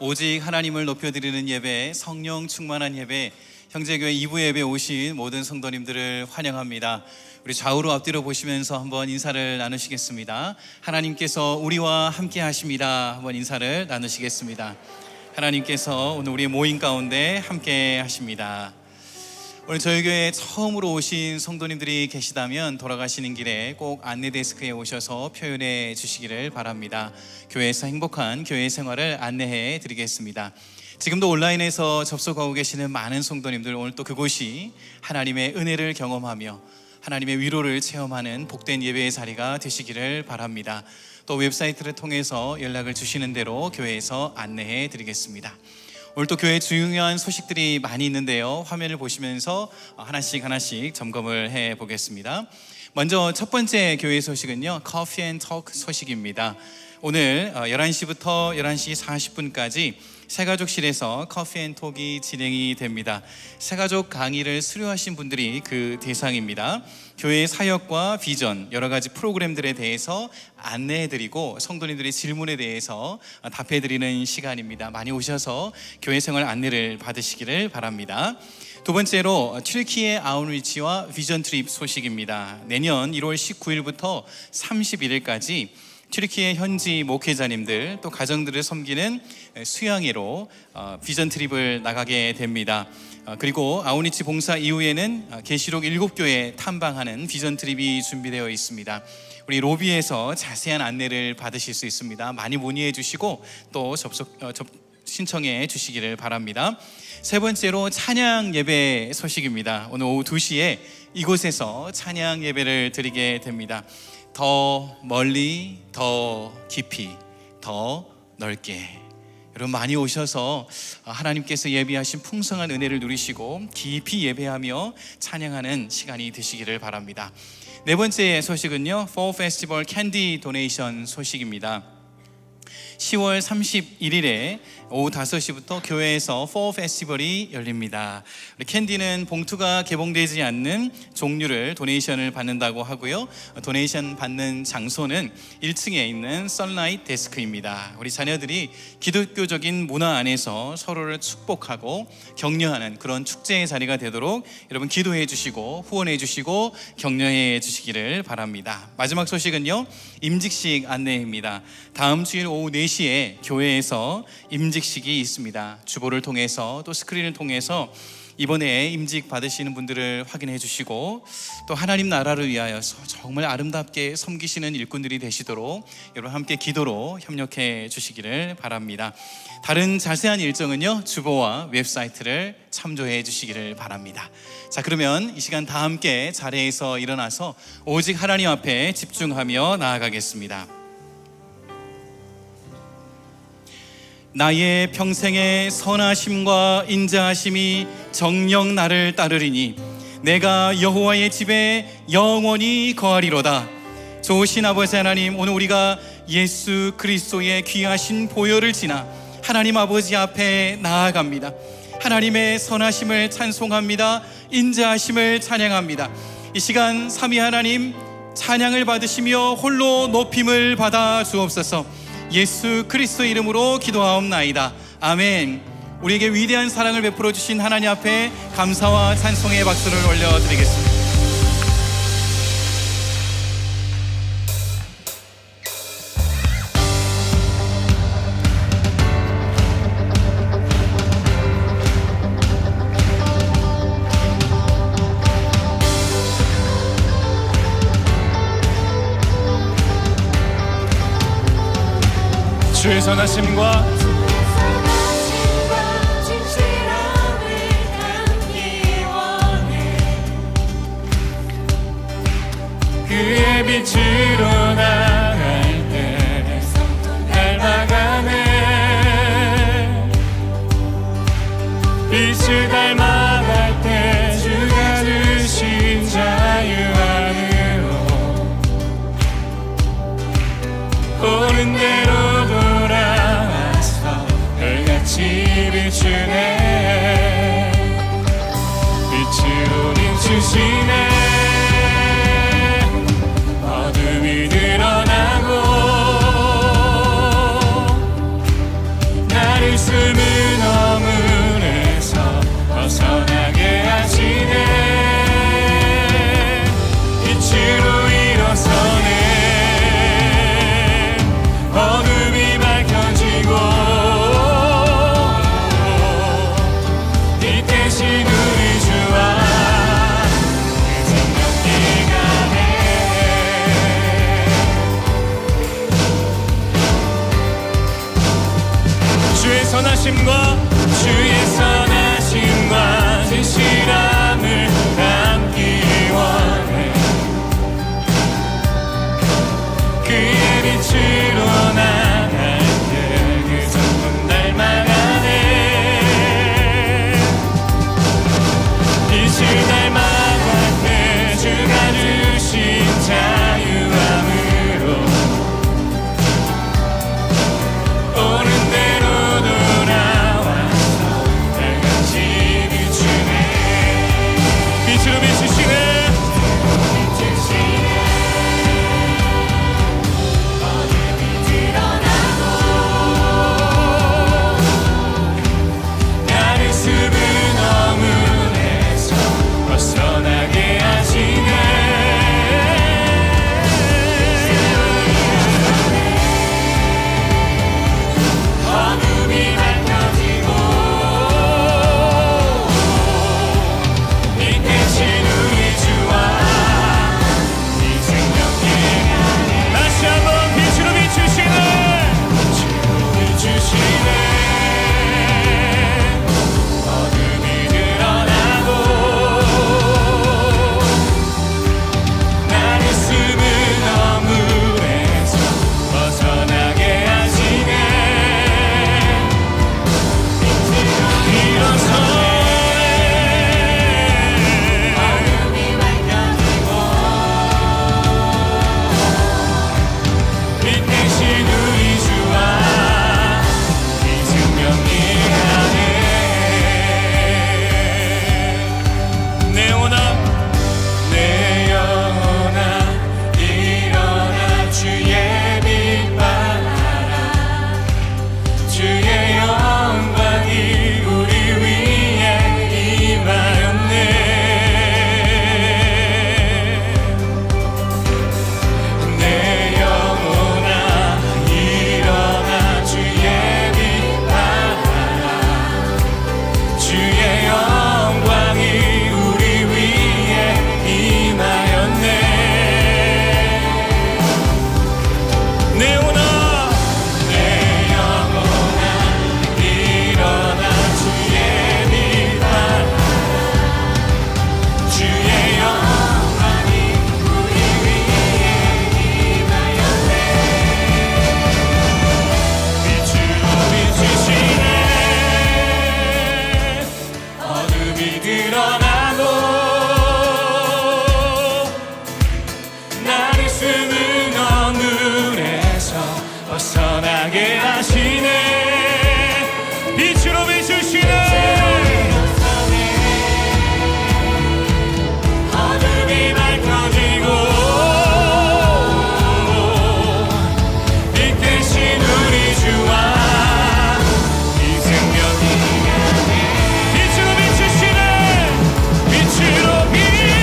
오직 하나님을 높여드리는 예배, 성령 충만한 예배, 형제교회 2부 예배 오신 모든 성도님들을 환영합니다. 우리 좌우로 앞뒤로 보시면서 한번 인사를 나누시겠습니다. 하나님께서 우리와 함께 하십니다. 한번 인사를 나누시겠습니다. 하나님께서 오늘 우리의 모임 가운데 함께 하십니다. 오늘 저희 교회에 처음으로 오신 성도님들이 계시다면 돌아가시는 길에 꼭 안내 데스크에 오셔서 표현해 주시기를 바랍니다. 교회에서 행복한 교회 생활을 안내해 드리겠습니다. 지금도 온라인에서 접속하고 계시는 많은 성도님들, 오늘 또 그곳이 하나님의 은혜를 경험하며 하나님의 위로를 체험하는 복된 예배의 자리가 되시기를 바랍니다. 또 웹사이트를 통해서 연락을 주시는 대로 교회에서 안내해 드리겠습니다. 오늘 또 교회 중요한 소식들이 많이 있는데요, 화면을 보시면서 하나씩 점검을 해 보겠습니다. 먼저 첫 번째 교회 소식은요, 커피 앤 톡 소식입니다. 오늘 11시부터 11시 40분까지 새가족실에서 커피 앤 톡이 진행이 됩니다. 새가족 강의를 수료하신 분들이 그 대상입니다. 교회의 사역과 비전, 여러 가지 프로그램들에 대해서 안내해드리고 성도님들의 질문에 대해서 답해드리는 시간입니다. 많이 오셔서 교회 생활 안내를 받으시기를 바랍니다. 두 번째로 튀르키예 아웃리치와 비전 트립 소식입니다. 내년 1월 19일부터 31일까지 튀르키예 현지 목회자님들 또 가정들을 섬기는 수양회로 비전 트립을 나가게 됩니다. 그리고 아우니치 봉사 이후에는 계시록 7교회 탐방하는 비전 트립이 준비되어 있습니다. 우리 로비에서 자세한 안내를 받으실 수 있습니다. 많이 문의해 주시고 또 신청해 주시기를 바랍니다. 세 번째로 찬양 예배 소식입니다. 오늘 오후 2시에 이곳에서 찬양 예배를 드리게 됩니다. 더 멀리, 더 깊이, 더 넓게, 여러분 많이 오셔서 하나님께서 예비하신 풍성한 은혜를 누리시고 깊이 예배하며 찬양하는 시간이 되시기를 바랍니다. 네 번째 소식은요, Fall Festival 캔디 도네이션 소식입니다. 10월 31일에 오후 5시부터 교회에서 Fall 페스티벌이 열립니다. 우리 캔디는 봉투가 개봉되지 않는 종류를 도네이션을 받는다고 하고요, 도네이션 받는 장소는 1층에 있는 선라이트 데스크입니다. 우리 자녀들이 기독교적인 문화 안에서 서로를 축복하고 격려하는 그런 축제의 자리가 되도록 여러분 기도해 주시고 후원해 주시고 격려해 주시기를 바랍니다. 마지막 소식은요, 임직식 안내입니다. 다음 주일 오후 4시에 교회에서 임직식이 있습니다. 주보를 통해서 또 스크린을 통해서 이번에 임직 받으시는 분들을 확인해 주시고 또 하나님 나라를 위하여서 정말 아름답게 섬기시는 일꾼들이 되시도록 여러분 함께 기도로 협력해 주시기를 바랍니다. 다른 자세한 일정은요, 주보와 웹사이트를 참조해 주시기를 바랍니다. 자, 그러면 이 시간 다 함께 자리에서 일어나서 오직 하나님 앞에 집중하며 나아가겠습니다. 나의 평생의 선하심과 인자하심이 정녕 나를 따르리니 내가 여호와의 집에 영원히 거하리로다. 좋으신 아버지 하나님, 오늘 우리가 예수 그리스도의 귀하신 보혈을 지나 하나님 아버지 앞에 나아갑니다. 하나님의 선하심을 찬송합니다. 인자하심을 찬양합니다. 이 시간 삼위 하나님 찬양을 받으시며 홀로 높임을 받아 주옵소서. 예수 그리스도 이름으로 기도하옵나이다. 아멘. 우리에게 위대한 사랑을 베풀어 주신 하나님 앞에 감사와 찬송의 박수를 올려드리겠습니다. 주의 선하심과 진실함을 담기 원해. 그의 빛으로 나갈 때 닮아가네. 빛을 닮아갈 때 주가 주신 자유 안으로 오는 대로 비추네. 빛으로 비추시네. 어둠이 드러나고 나를 나를 숨은 어물에서 벗어나게 하시네. 빛으로 일어서네. 어둠이 밝혀지고 빛 대신 우리 주와 그 생명길 가네. 주의 선하심과 주의 선하심과 진실함을 담기 원해. 그의 빛으로 나갈게. 그 성품 닮아가네. 빛을 닮아갈 때 주가 주신 자유함으로 오는 대로 돌아와서 달같이 비추네. 빛으로 비추시네. 나를 숨은 어물에서 벗어나게 하시네. 어둠이 밝혀지고 빛 대신 우리 주와 이 생명길 가네. 다시 한번 빛으로 비추시네. 빛으로 비추시네. 어둠이 드러나고 나를 숨은 어물에서 벗어나게 하시네. 일어서네. 어둠이 밝혀지고 빛 대신 우리 주와 이 생명길 가네. 내 영혼아, 내 영혼아, 일어나 주의 빛 발하라. 주의 영광이 우리 위에 임하였네. 내 영혼아, 일어나 주의 빛 발하라. 주의 영광이 우리 위에 임하였네. 내 영혼아, 내 영혼아, 일어나 주의 빛 발하라. 주의 영광이 우리 위에 임하였네. 빛으로 비추시네. 어둠이 드러나고 나를 숨은 어물에서 벗어나게 하시네. 빛으로 비추시네. 어둠이 밝혀지고 빛 대신 우리 주와 이 생명이 가네. 빛으로 비추시네. 빛으로 비추시네.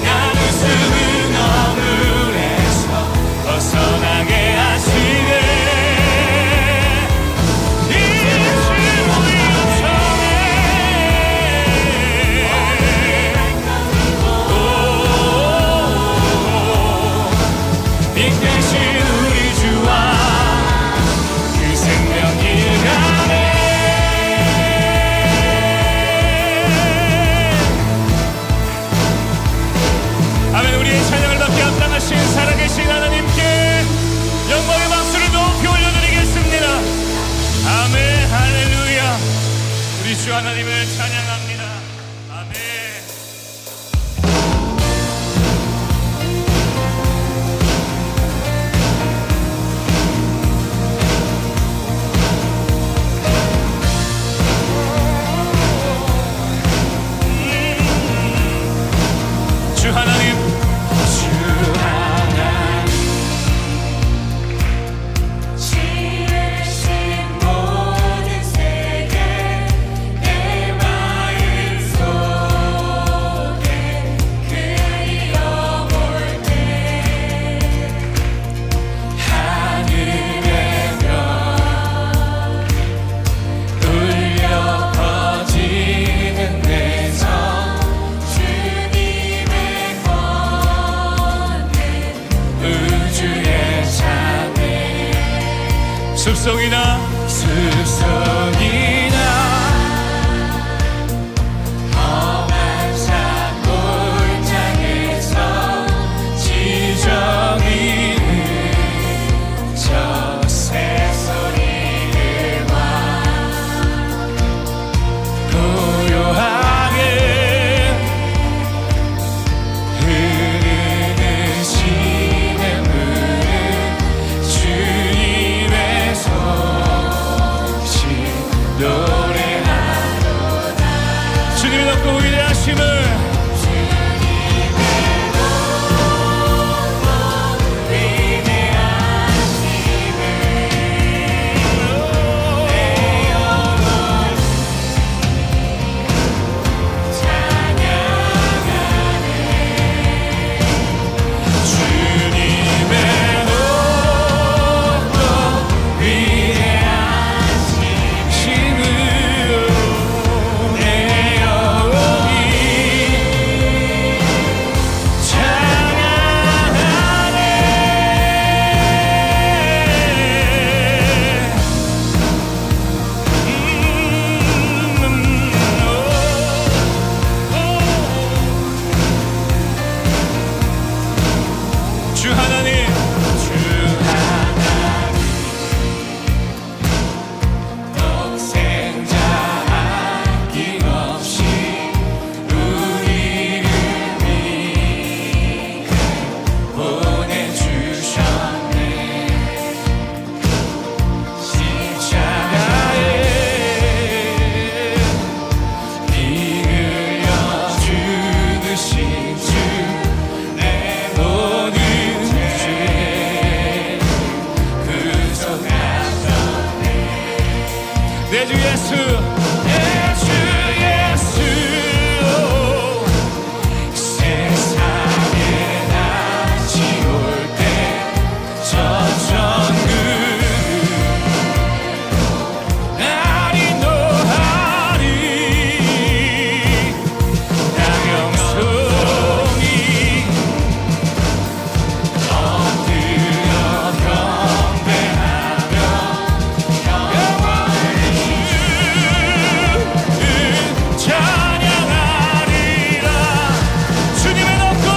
나를 숨은 어물에서 벗어나게 하시네. 빛으로 일어서네. 빛 대신 우리 주와 그 생명길 가네. 아멘. 우리의 찬양을 받게 합당하신 살아계신 하나님께 영광의 박수를 높이 올려드리겠습니다. 아멘. 할렐루야. 우리 주 하나님을 찬양합니다. 아멘. 주 하나님 숲속이나 험한 산 골짜기에서 지정이는 저 새소리를 봐 고요하게 흐르는 시냇물은 주님의 소식 노래하도다. 주님의 높고 위대하심을 주 하나님 독생자 아낌없이 우리를 위해 보내주셨네. 십자가에 피 흘려 죽으신 주 내 모든 내 주 예수 세상에 낯이 올 때 저 천국 나리 노하리 나경송이 엎드려 경배하며 찬양하리라. 주님의 높고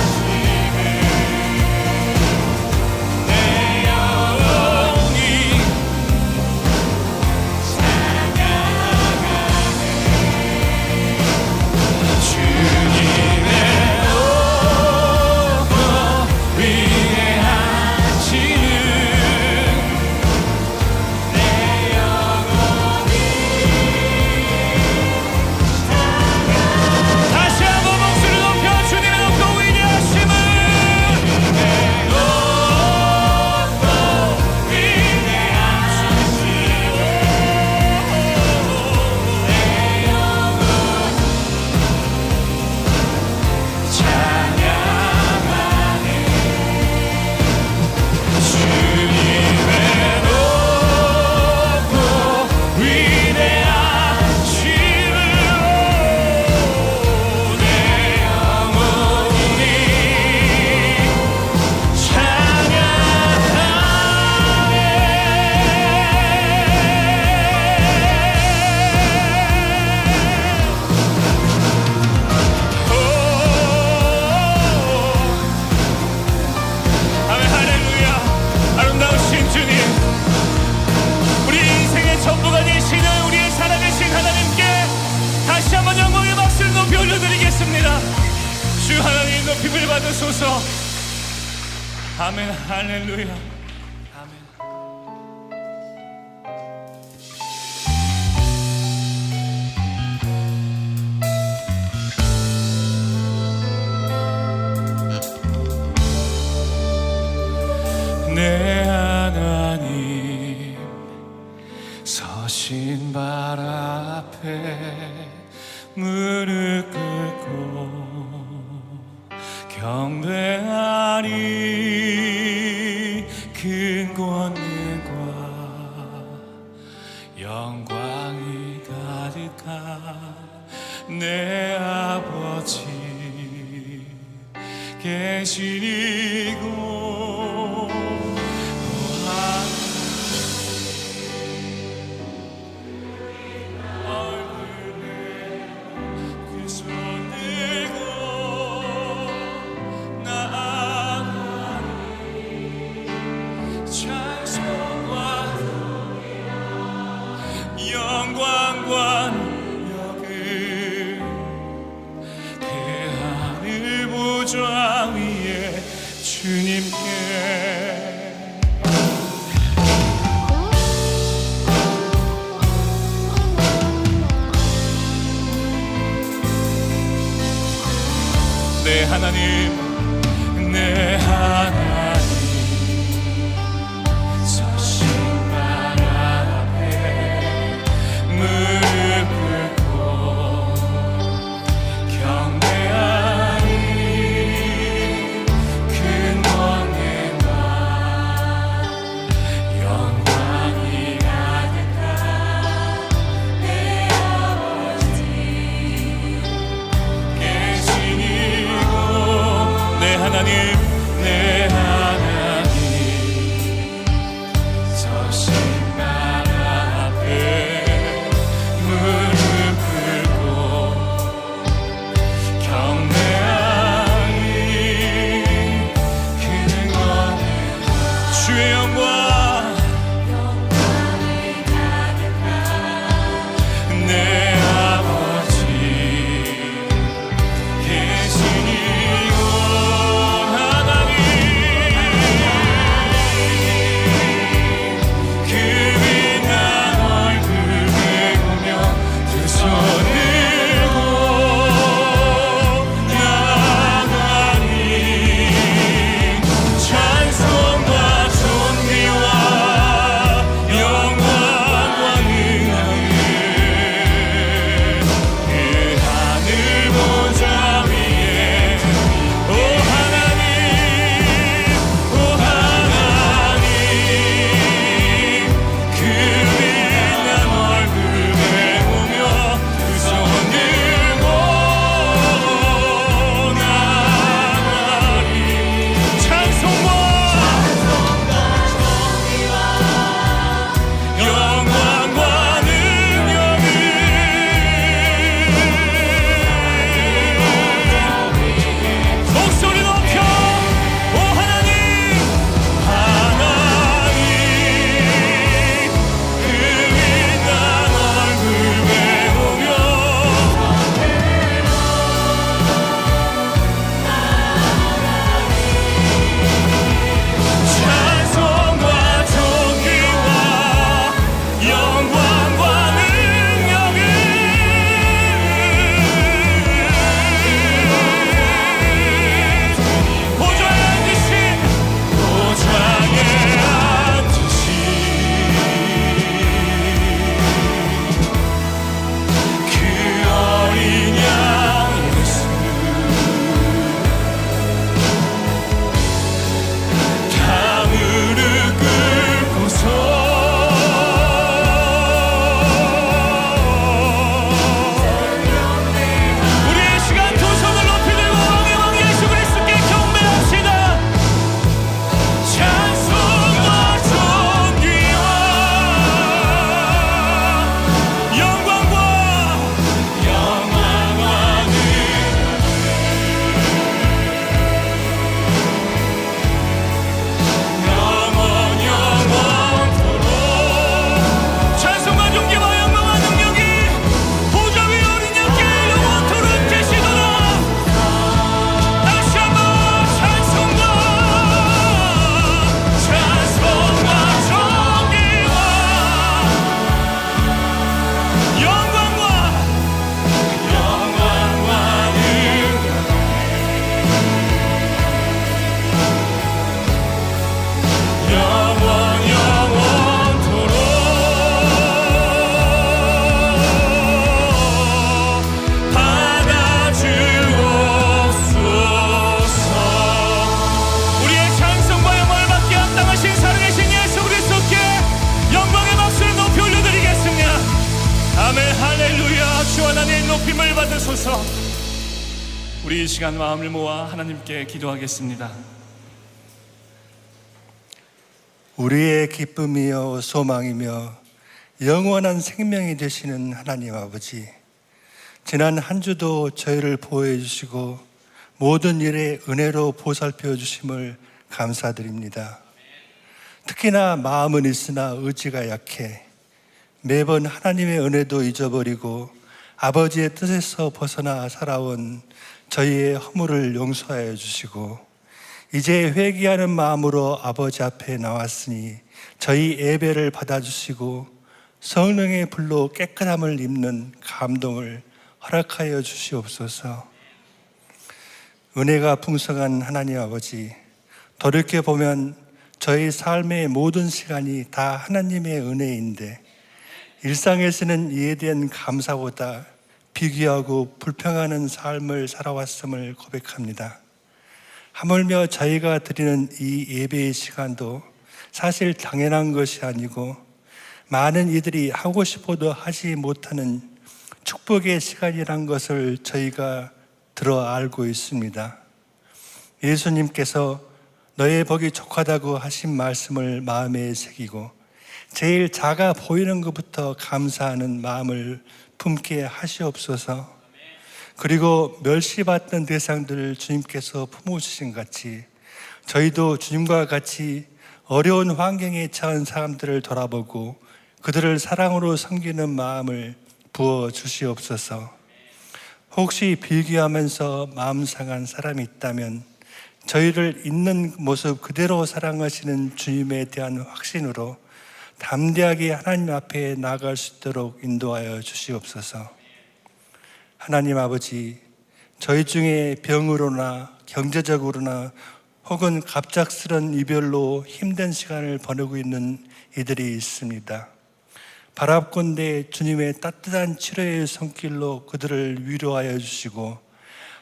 위대하심을 내 영혼이 찬양하네. 주님의 높고 위대하심을 내 영혼이 다시 한번 목소리를 높여 주님의 높고 위대하심을 내 높고 위대하심을 내 영혼 찬양하네. 주님의 높고 위대하심을 내 영혼이 찬양하네. 아멘 할렐루야. 아름다우신 주님, 우리 인생의 전부가 되시는 우리의 살아계신 하나님께 다시 한번 영광의 박수를 높이 올려드리겠습니다. 주 하나님 높임을 받으소서. 아멘 할렐루야. 아멘. 내 하나님 서신 발 앞에 무릎 꿇고 경배하리. 큰 권능과 영광이 가득한 내 아버지 계신 이곳 얼굴에 그 손 들고 나아가리 찬송과 영광과 능력을 대하늘 보좌 위에 주님께 내 하나님 내 하나님 서신 발 앞에 무릎 꿇고 경배하리 근원의 말 영광이 가득한 내 아버지 계신 이곳 내 하나님 내 하나님 서신 날 앞에 무릎 꿇고 경배하리 그는 거는 주의 영광 내 아버지 계신 이곳 하나님 그 빛난 얼굴을 보며 두 손 들고 나아가리 찬송과 존귀와 영광과 능력을 그 하늘 보좌 위에 오 하나님 오 하나님 그 빛난 얼굴에 보며 두 손 들고 나아가리 찬송과 영광과 능력을 목소리 높여 오 하나님 하나님 그 빛난 얼굴에 보며 찬송과 존귀와 영광과 능력을 보좌에 앉으신 그 어린 양 예수 다 무릎 꿇고서 우리의 시간 두 손을 높이 들고 왕의 왕 예수 그리스도께 경배합시다 찬송과 존귀와 영광과 영원 영원토록 찬송과 존귀와 영광과 능력이 보좌 위 어린 양께 영원토록 계시도록 다시 한번 찬송과 존귀와 영광과 영원 영원토록 받아주옵소서 우리의 찬송과 영광을 받게 합당하신 살아계신 예수 그리스도께 영광의 박수를 높이 올려드리겠습니다 아멘 할렐루야 주 하나님의 높임을 받으소서 우리 이 시간 마음을 모아 하나님께 기도하겠습니다. 우리의 기쁨이요 소망이며 영원한 생명이 되시는 하나님 아버지, 지난 한 주도 저희를 보호해 주시고 모든 일에 은혜로 보살펴 주심을 감사드립니다. 특히나 마음은 있으나 의지가 약해 매번 하나님의 은혜도 잊어버리고 아버지의 뜻에서 벗어나 살아온 저희의 허물을 용서하여 주시고 이제 회개하는 마음으로 아버지 앞에 나왔으니 저희 예배를 받아주시고 성령의 불로 깨끗함을 입는 감동을 허락하여 주시옵소서. 은혜가 풍성한 하나님 아버지, 돌이켜보면 저희 삶의 모든 시간이 다 하나님의 은혜인데 일상에서는 이에 대한 감사보다 비교하고 불평하는 삶을 살아왔음을 고백합니다. 하물며 저희가 드리는 이 예배의 시간도 사실 당연한 것이 아니고 많은 이들이 하고 싶어도 하지 못하는 축복의 시간이란 것을 저희가 들어 알고 있습니다. 예수님께서 너의 복이 족하다고 하신 말씀을 마음에 새기고 제일 작아 보이는 것부터 감사하는 마음을 품게 하시옵소서. 그리고 멸시받던 대상들을 주님께서 품어주신 같이 저희도 주님과 같이 어려운 환경에 처한 사람들을 돌아보고 그들을 사랑으로 섬기는 마음을 부어 주시옵소서. 혹시 비교하면서 마음 상한 사람이 있다면 저희를 있는 모습 그대로 사랑하시는 주님에 대한 확신으로 담대하게 하나님 앞에 나아갈 수 있도록 인도하여 주시옵소서. 하나님 아버지, 저희 중에 병으로나 경제적으로나 혹은 갑작스런 이별로 힘든 시간을 보내고 있는 이들이 있습니다. 바랍건대 주님의 따뜻한 치료의 손길로 그들을 위로하여 주시고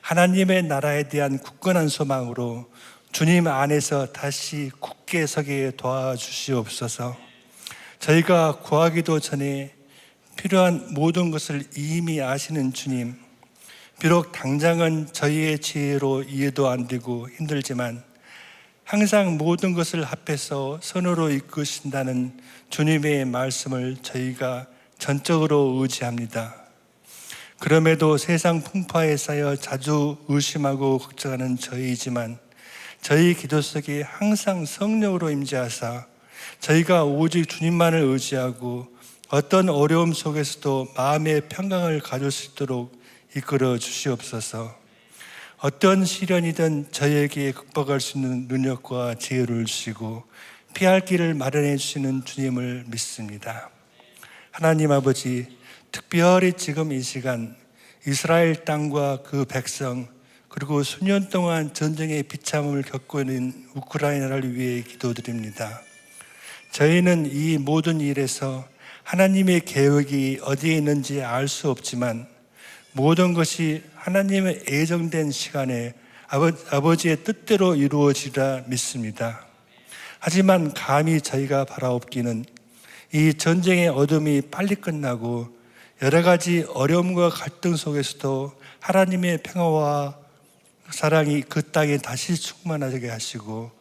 하나님의 나라에 대한 굳건한 소망으로 주님 안에서 다시 굳게 서게 도와주시옵소서. 저희가 구하기도 전에 필요한 모든 것을 이미 아시는 주님, 비록 당장은 저희의 지혜로 이해도 안 되고 힘들지만 항상 모든 것을 합해서 선으로 이끄신다는 주님의 말씀을 저희가 전적으로 의지합니다. 그럼에도 세상 풍파에 쌓여 자주 의심하고 걱정하는 저희이지만 저희 기도 속에 항상 성령으로 임재하사 저희가 오직 주님만을 의지하고 어떤 어려움 속에서도 마음의 평강을 가질 수 있도록 이끌어 주시옵소서. 어떤 시련이든 저희에게 극복할 수 있는 능력과 지혜를 주시고 피할 길을 마련해 주시는 주님을 믿습니다. 하나님 아버지, 특별히 지금 이 시간 이스라엘 땅과 그 백성 그리고 수년 동안 전쟁의 비참함을 겪고 있는 우크라이나를 위해 기도드립니다. 저희는 이 모든 일에서 하나님의 계획이 어디에 있는지 알 수 없지만 모든 것이 하나님의 예정된 시간에 아버지의 뜻대로 이루어지리라 믿습니다. 하지만 감히 저희가 바라옵기는 이 전쟁의 어둠이 빨리 끝나고 여러 가지 어려움과 갈등 속에서도 하나님의 평화와 사랑이 그 땅에 다시 충만하게 하시고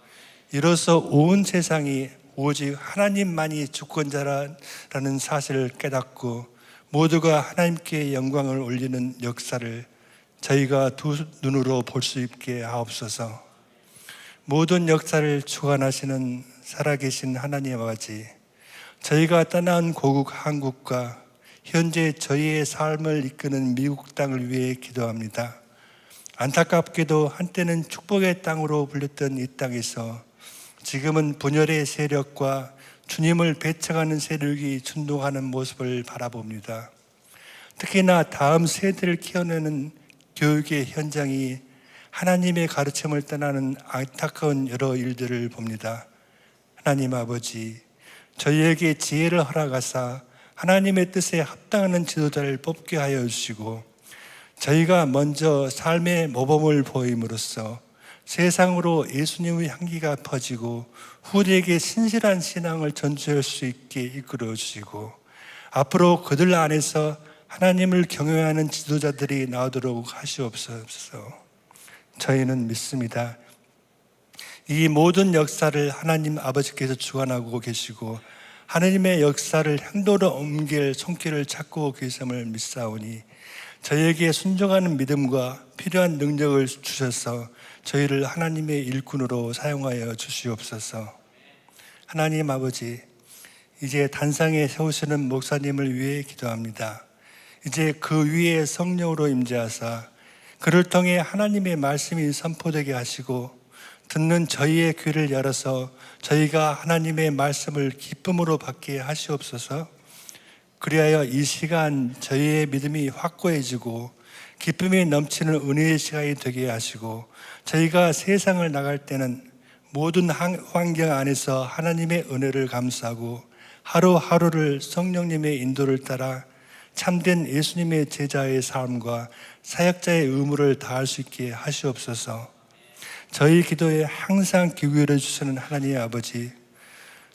이로써 온 세상이 오직 하나님만이 주권자라는 사실을 깨닫고 모두가 하나님께 영광을 올리는 역사를 저희가 두 눈으로 볼 수 있게 하옵소서. 모든 역사를 주관하시는 살아계신 하나님 아버지, 저희가 떠난 고국 한국과 현재 저희의 삶을 이끄는 미국 땅을 위해 기도합니다. 안타깝게도 한때는 축복의 땅으로 불렸던 이 땅에서 지금은 분열의 세력과 주님을 배척하는 세력이 준동하는 모습을 바라봅니다. 특히나 다음 세대를 키워내는 교육의 현장이 하나님의 가르침을 떠나는 안타까운 여러 일들을 봅니다. 하나님 아버지, 저희에게 지혜를 허락하사 하나님의 뜻에 합당하는 지도자를 뽑게 하여 주시고 저희가 먼저 삶의 모범을 보임으로써 세상으로 예수님의 향기가 퍼지고 후대에게 신실한 신앙을 전수할 수 있게 이끌어 주시고 앞으로 그들 안에서 하나님을 경외하는 지도자들이 나오도록 하시옵소서. 저희는 믿습니다. 이 모든 역사를 하나님 아버지께서 주관하고 계시고 하나님의 역사를 행동으로 옮길 손길을 찾고 계심을 믿사오니 저희에게 순종하는 믿음과 필요한 능력을 주셔서 저희를 하나님의 일꾼으로 사용하여 주시옵소서. 하나님 아버지, 이제 단상에 세우시는 목사님을 위해 기도합니다. 이제 그 위에 성령으로 임재하사 그를 통해 하나님의 말씀이 선포되게 하시고 듣는 저희의 귀를 열어서 저희가 하나님의 말씀을 기쁨으로 받게 하시옵소서. 그리하여 이 시간 저희의 믿음이 확고해지고 기쁨이 넘치는 은혜의 시간이 되게 하시고 저희가 세상을 나갈 때는 모든 환경 안에서 하나님의 은혜를 감사하고 하루하루를 성령님의 인도를 따라 참된 예수님의 제자의 삶과 사역자의 의무를 다할 수 있게 하시옵소서. 저희 기도에 항상 귀 기울여 주시는 하나님의 아버지,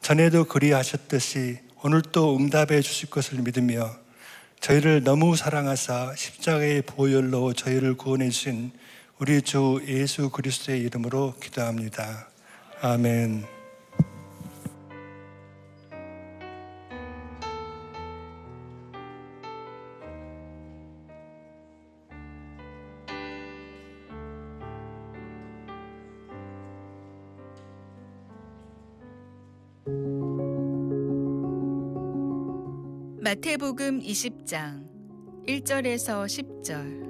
전에도 그리하셨듯이 오늘 또 응답해 주실 것을 믿으며 저희를 너무 사랑하사 십자가의 보혈로 저희를 구원해 주신 우리 주 예수 그리스도의 이름으로 기도합니다. 아멘. 마태복음 20장 1절에서 10절.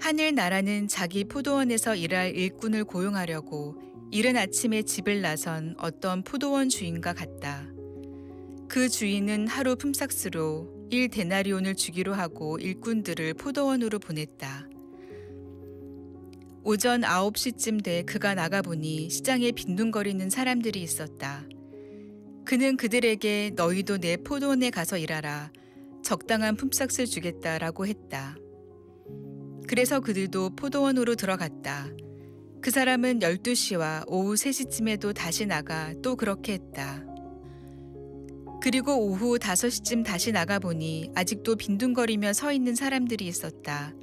하늘 나라는 자기 포도원에서 일할 일꾼을 고용하려고 이른 아침에 집을 나선 어떤 포도원 주인과 같다. 그 주인은 하루 품삯으로 1데나리온을 주기로 하고 일꾼들을 포도원으로 보냈다. 오전 9시쯤 돼 그가 나가보니 시장에 빈둥거리는 사람들이 있었다. 그는 그들에게 너희도 내 포도원에 가서 일하라. 적당한 품삯을 주겠다라고 했다. 그래서 그들도 포도원으로 들어갔다. 그 사람은 12시와 오후 3시쯤에도 다시 나가 또 그렇게 했다. 그리고 오후 5시쯤 다시 나가보니 아직도 빈둥거리며 서 있는 사람들이 있었다.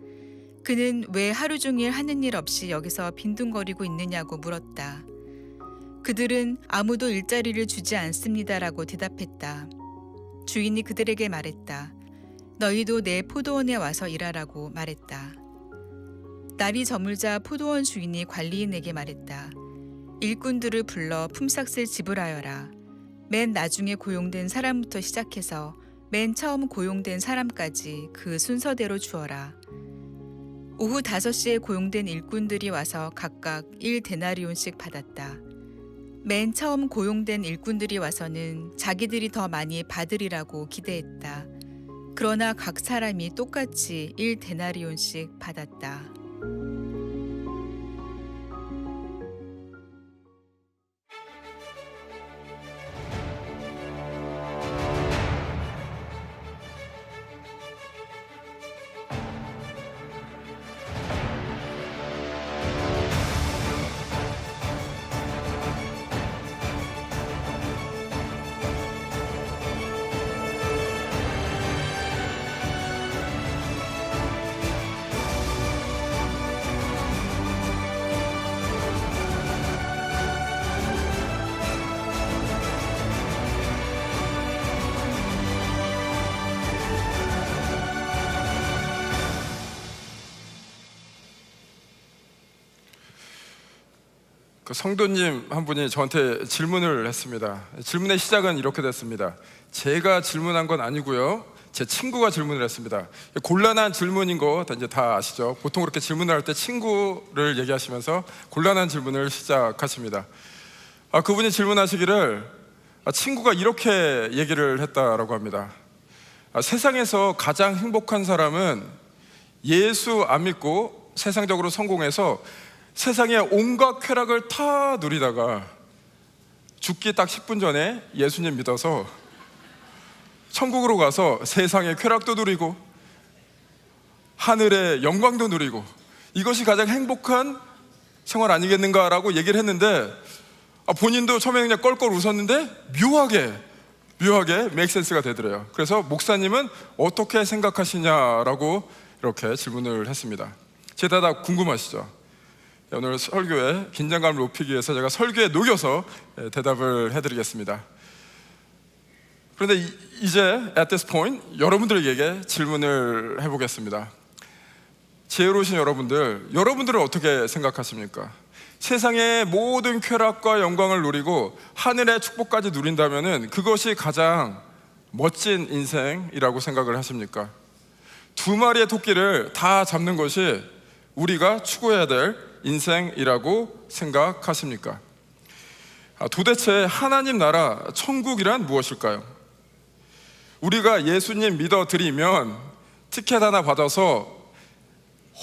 그는 왜 하루 종일 하는 일 없이 여기서 빈둥거리고 있느냐고 물었다. 그들은 아무도 일자리를 주지 않습니다라고 대답했다. 주인이 그들에게 말했다. 너희도 내 포도원에 와서 일하라고 말했다. 날이 저물자 포도원 주인이 관리인에게 말했다. 일꾼들을 불러 품삯을 지불하여라. 맨 나중에 고용된 사람부터 시작해서 맨 처음 고용된 사람까지 그 순서대로 주어라. 오후 5시에 고용된 일꾼들이 와서 각각 1데나리온씩 받았다. 맨 처음 고용된 일꾼들이 와서는 자기들이 더 많이 받으리라고 기대했다. 그러나 각 사람이 똑같이 1데나리온씩 받았다. 그 성도님 한 분이 저한테 질문을 했습니다. 질문의 시작은 이렇게 됐습니다. 제가 질문한 건 아니고요. 제 친구가 질문을 했습니다. 곤란한 질문인 거 이제 다 아시죠? 보통 그렇게 질문을 할 때 친구를 얘기하시면서 곤란한 질문을 시작하십니다. 그분이 질문하시기를 친구가 이렇게 얘기를 했다라고 합니다. 세상에서 가장 행복한 사람은 예수 안 믿고 세상적으로 성공해서 세상의 온갖 쾌락을 다 누리다가 죽기 딱 10분 전에 예수님 믿어서 천국으로 가서 세상의 쾌락도 누리고 하늘의 영광도 누리고 이것이 가장 행복한 생활 아니겠는가라고 얘기를 했는데 본인도 처음에 그냥 껄껄 웃었는데 묘하게 메이크센스가 되더래요. 그래서 목사님은 어떻게 생각하시냐라고 이렇게 질문을 했습니다. 제 대답 궁금하시죠? 오늘 설교에 긴장감을 높이기 위해서 제가 설교에 녹여서 대답을 해드리겠습니다. 그런데 이제 at this point 여러분들에게 질문을 해보겠습니다. 지혜로우신 여러분들은 어떻게 생각하십니까? 세상의 모든 쾌락과 영광을 누리고 하늘의 축복까지 누린다면 그것이 가장 멋진 인생이라고 생각을 하십니까? 두 마리의 토끼를 다 잡는 것이 우리가 추구해야 될 인생이라고 생각하십니까? 도대체 하나님 나라 천국이란 무엇일까요? 우리가 예수님 믿어드리면 티켓 하나 받아서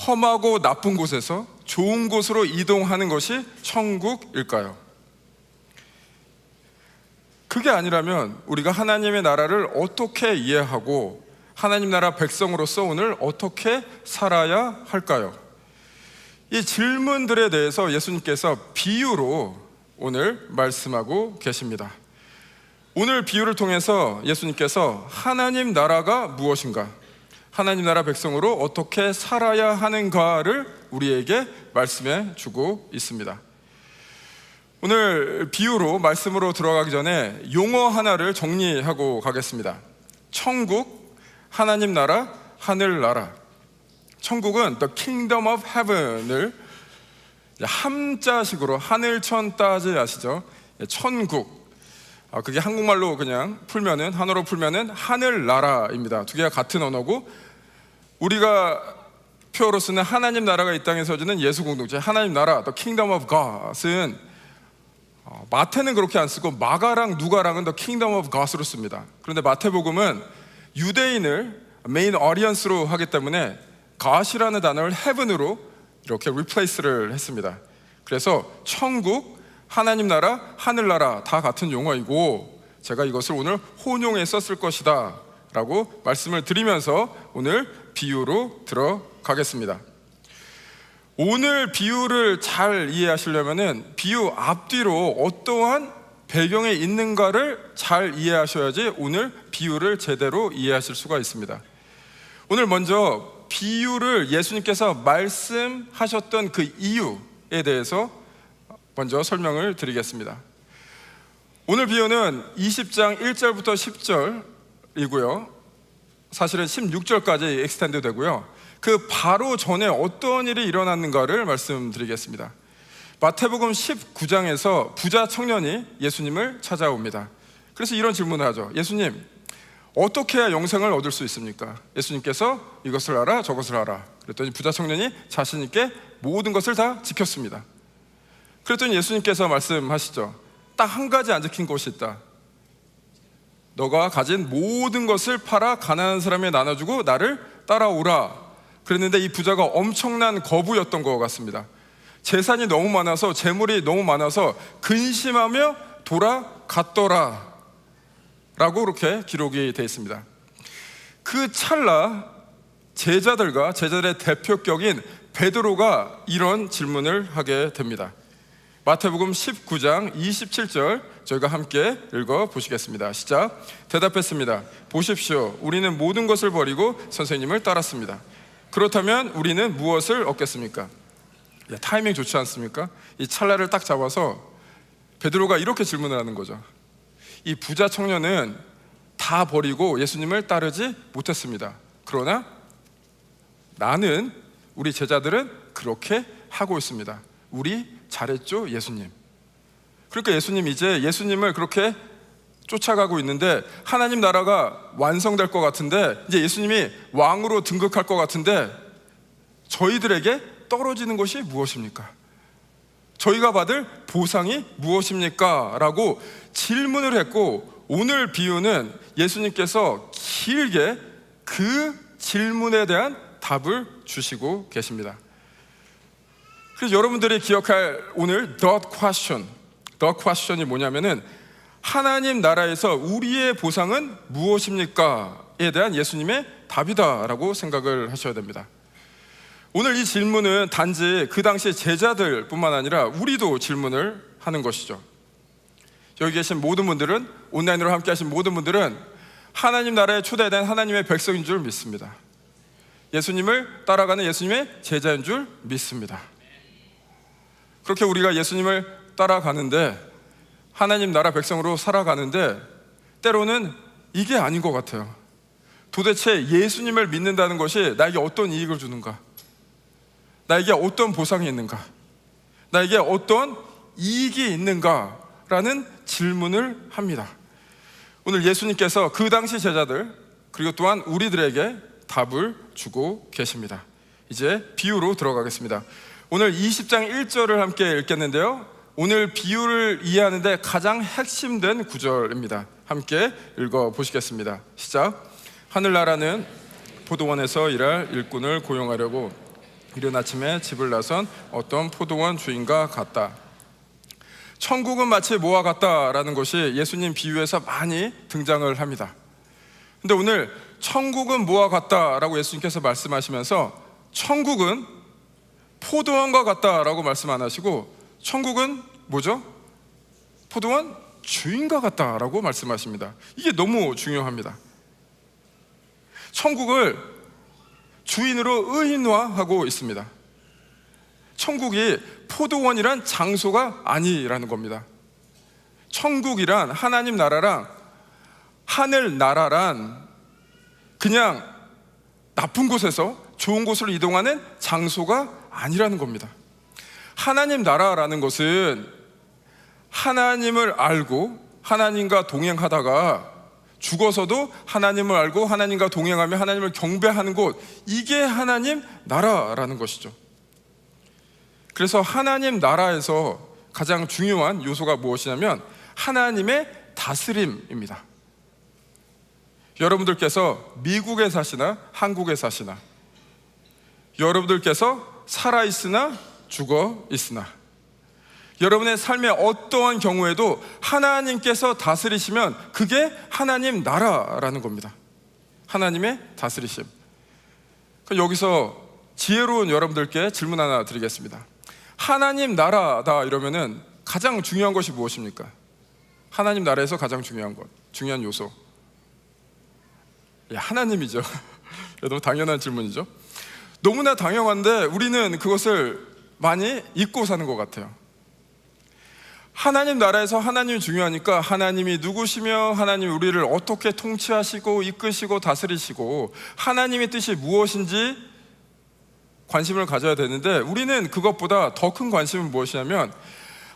험하고 나쁜 곳에서 좋은 곳으로 이동하는 것이 천국일까요? 그게 아니라면 우리가 하나님의 나라를 어떻게 이해하고 하나님 나라 백성으로서 오늘 어떻게 살아야 할까요? 이 질문들에 대해서 예수님께서 비유로 오늘 말씀하고 계십니다. 오늘 비유를 통해서 예수님께서 하나님 나라가 무엇인가, 하나님 나라 백성으로 어떻게 살아야 하는가를 우리에게 말씀해 주고 있습니다. 오늘 비유로 말씀으로 들어가기 전에 용어 하나를 정리하고 가겠습니다. 천국, 하나님 나라, 하늘 나라. 천국은 The Kingdom of Heaven을 함자식으로 하늘천 따지 아시죠? 천국. 그게 한국말로 그냥 풀면은, 한어로 풀면은 하늘나라입니다. 두 개가 같은 언어고, 우리가 표어로 쓰는 하나님 나라가 이 땅에 서지는 예수 공동체, 하나님 나라, The Kingdom of God은 마태는 그렇게 안 쓰고 마가랑 누가랑은 The Kingdom of God으로 씁니다. 그런데 마태복음은 유대인을 메인 어디언스로 하기 때문에 God이라는 단어를 heaven으로 이렇게 replace를 했습니다. 그래서 천국, 하나님 나라, 하늘나라 다 같은 용어이고, 제가 이것을 오늘 혼용해서 쓸 것이다 라고 말씀을 드리면서 오늘 비유로 들어가겠습니다. 오늘 비유를 잘 이해하시려면 비유 앞뒤로 어떠한 배경에 있는가를 잘 이해하셔야지 오늘 비유를 제대로 이해하실 수가 있습니다. 오늘 먼저 비유를 예수님께서 말씀하셨던 그 이유에 대해서 먼저 설명을 드리겠습니다. 오늘 비유는 20장 1절부터 10절이고요. 사실은 16절까지 엑스텐드 되고요. 그 바로 전에 어떤 일이 일어났는가를 말씀드리겠습니다. 마태복음 19장에서 부자 청년이 예수님을 찾아옵니다. 그래서 이런 질문을 하죠. 예수님, 어떻게 해야 영생을 얻을 수 있습니까? 예수님께서 이것을 알아 저것을 알아. 그랬더니 부자 청년이 자신 있게 모든 것을 다 지켰습니다. 그랬더니 예수님께서 말씀하시죠. 딱 한 가지 안 지킨 것이 있다. 너가 가진 모든 것을 팔아 가난한 사람에 나눠주고 나를 따라오라. 그랬는데 이 부자가 엄청난 거부였던 것 같습니다. 재산이 너무 많아서, 재물이 너무 많아서 근심하며 돌아갔더라 라고 그렇게 기록이 되어 있습니다. 그 찰나 제자들의 대표격인 베드로가 이런 질문을 하게 됩니다. 마태복음 19장 27절 저희가 함께 읽어보시겠습니다. 시작. 대답했습니다. 보십시오, 우리는 모든 것을 버리고 선생님을 따랐습니다. 그렇다면 우리는 무엇을 얻겠습니까? 타이밍 좋지 않습니까? 이 찰나를 딱 잡아서 베드로가 이렇게 질문을 하는 거죠. 이 부자 청년은 다 버리고 예수님을 따르지 못했습니다. 그러나 나는, 우리 제자들은 그렇게 하고 있습니다. 우리 잘했죠, 예수님. 그러니까 예수님, 이제 예수님을 그렇게 쫓아가고 있는데 하나님 나라가 완성될 것 같은데, 이제 예수님이 왕으로 등극할 것 같은데 저희들에게 떨어지는 것이 무엇입니까? 저희가 받을 보상이 무엇입니까? 라고 질문을 했고, 오늘 비유는 예수님께서 길게 그 질문에 대한 답을 주시고 계십니다. 그래서 여러분들이 기억할 오늘 The question이 뭐냐면은 하나님 나라에서 우리의 보상은 무엇입니까? 에 대한 예수님의 답이다라고 생각을 하셔야 됩니다. 오늘 이 질문은 단지 그 당시 제자들 뿐만 아니라 우리도 질문을 하는 것이죠. 여기 계신 모든 분들은, 온라인으로 함께 하신 모든 분들은 하나님 나라에 초대된 하나님의 백성인 줄 믿습니다. 예수님을 따라가는 예수님의 제자인 줄 믿습니다. 그렇게 우리가 예수님을 따라가는데, 하나님 나라 백성으로 살아가는데 때로는 이게 아닌 것 같아요. 도대체 예수님을 믿는다는 것이 나에게 어떤 이익을 주는가? 나에게 어떤 보상이 있는가? 나에게 어떤 이익이 있는가? 라는 질문을 합니다. 오늘 예수님께서 그 당시 제자들 그리고 또한 우리들에게 답을 주고 계십니다. 이제 비유로 들어가겠습니다. 오늘 20장 1절을 함께 읽겠는데요, 오늘 비유를 이해하는데 가장 핵심된 구절입니다. 함께 읽어보시겠습니다. 시작. 하늘나라는 포도원에서 일할 일꾼을 고용하려고 이른 아침에 집을 나선 어떤 포도원 주인과 같다. 천국은 마치 뭐와 같다라는 것이 예수님 비유에서 많이 등장을 합니다. 근데 오늘 천국은 뭐와 같다라고 예수님께서 말씀하시면서 천국은 포도원과 같다라고 말씀 안 하시고 천국은 뭐죠? 포도원 주인과 같다라고 말씀하십니다. 이게 너무 중요합니다. 천국을 주인으로 의인화하고 있습니다. 천국이 포도원이란 장소가 아니라는 겁니다. 천국이란, 하나님 나라랑 하늘 나라란 그냥 나쁜 곳에서 좋은 곳으로 이동하는 장소가 아니라는 겁니다. 하나님 나라라는 것은 하나님을 알고 하나님과 동행하다가 죽어서도 하나님을 알고 하나님과 동행하며 하나님을 경배하는 곳, 이게 하나님 나라라는 것이죠. 그래서 하나님 나라에서 가장 중요한 요소가 무엇이냐면 하나님의 다스림입니다. 여러분들께서 미국에 사시나 한국에 사시나, 여러분들께서 살아있으나 죽어있으나, 여러분의 삶의 어떠한 경우에도 하나님께서 다스리시면 그게 하나님 나라라는 겁니다. 하나님의 다스리심. 여기서 지혜로운 여러분들께 질문 하나 드리겠습니다. 하나님 나라다 이러면은 가장 중요한 것이 무엇입니까? 하나님 나라에서 가장 중요한 것, 중요한 요소, 하나님이죠. 너무 당연한 질문이죠. 너무나 당연한데 우리는 그것을 많이 잊고 사는 것 같아요. 하나님 나라에서 하나님이 중요하니까 하나님이 누구시며 하나님이 우리를 어떻게 통치하시고 이끄시고 다스리시고 하나님의 뜻이 무엇인지 관심을 가져야 되는데, 우리는 그것보다 더 큰 관심은 무엇이냐면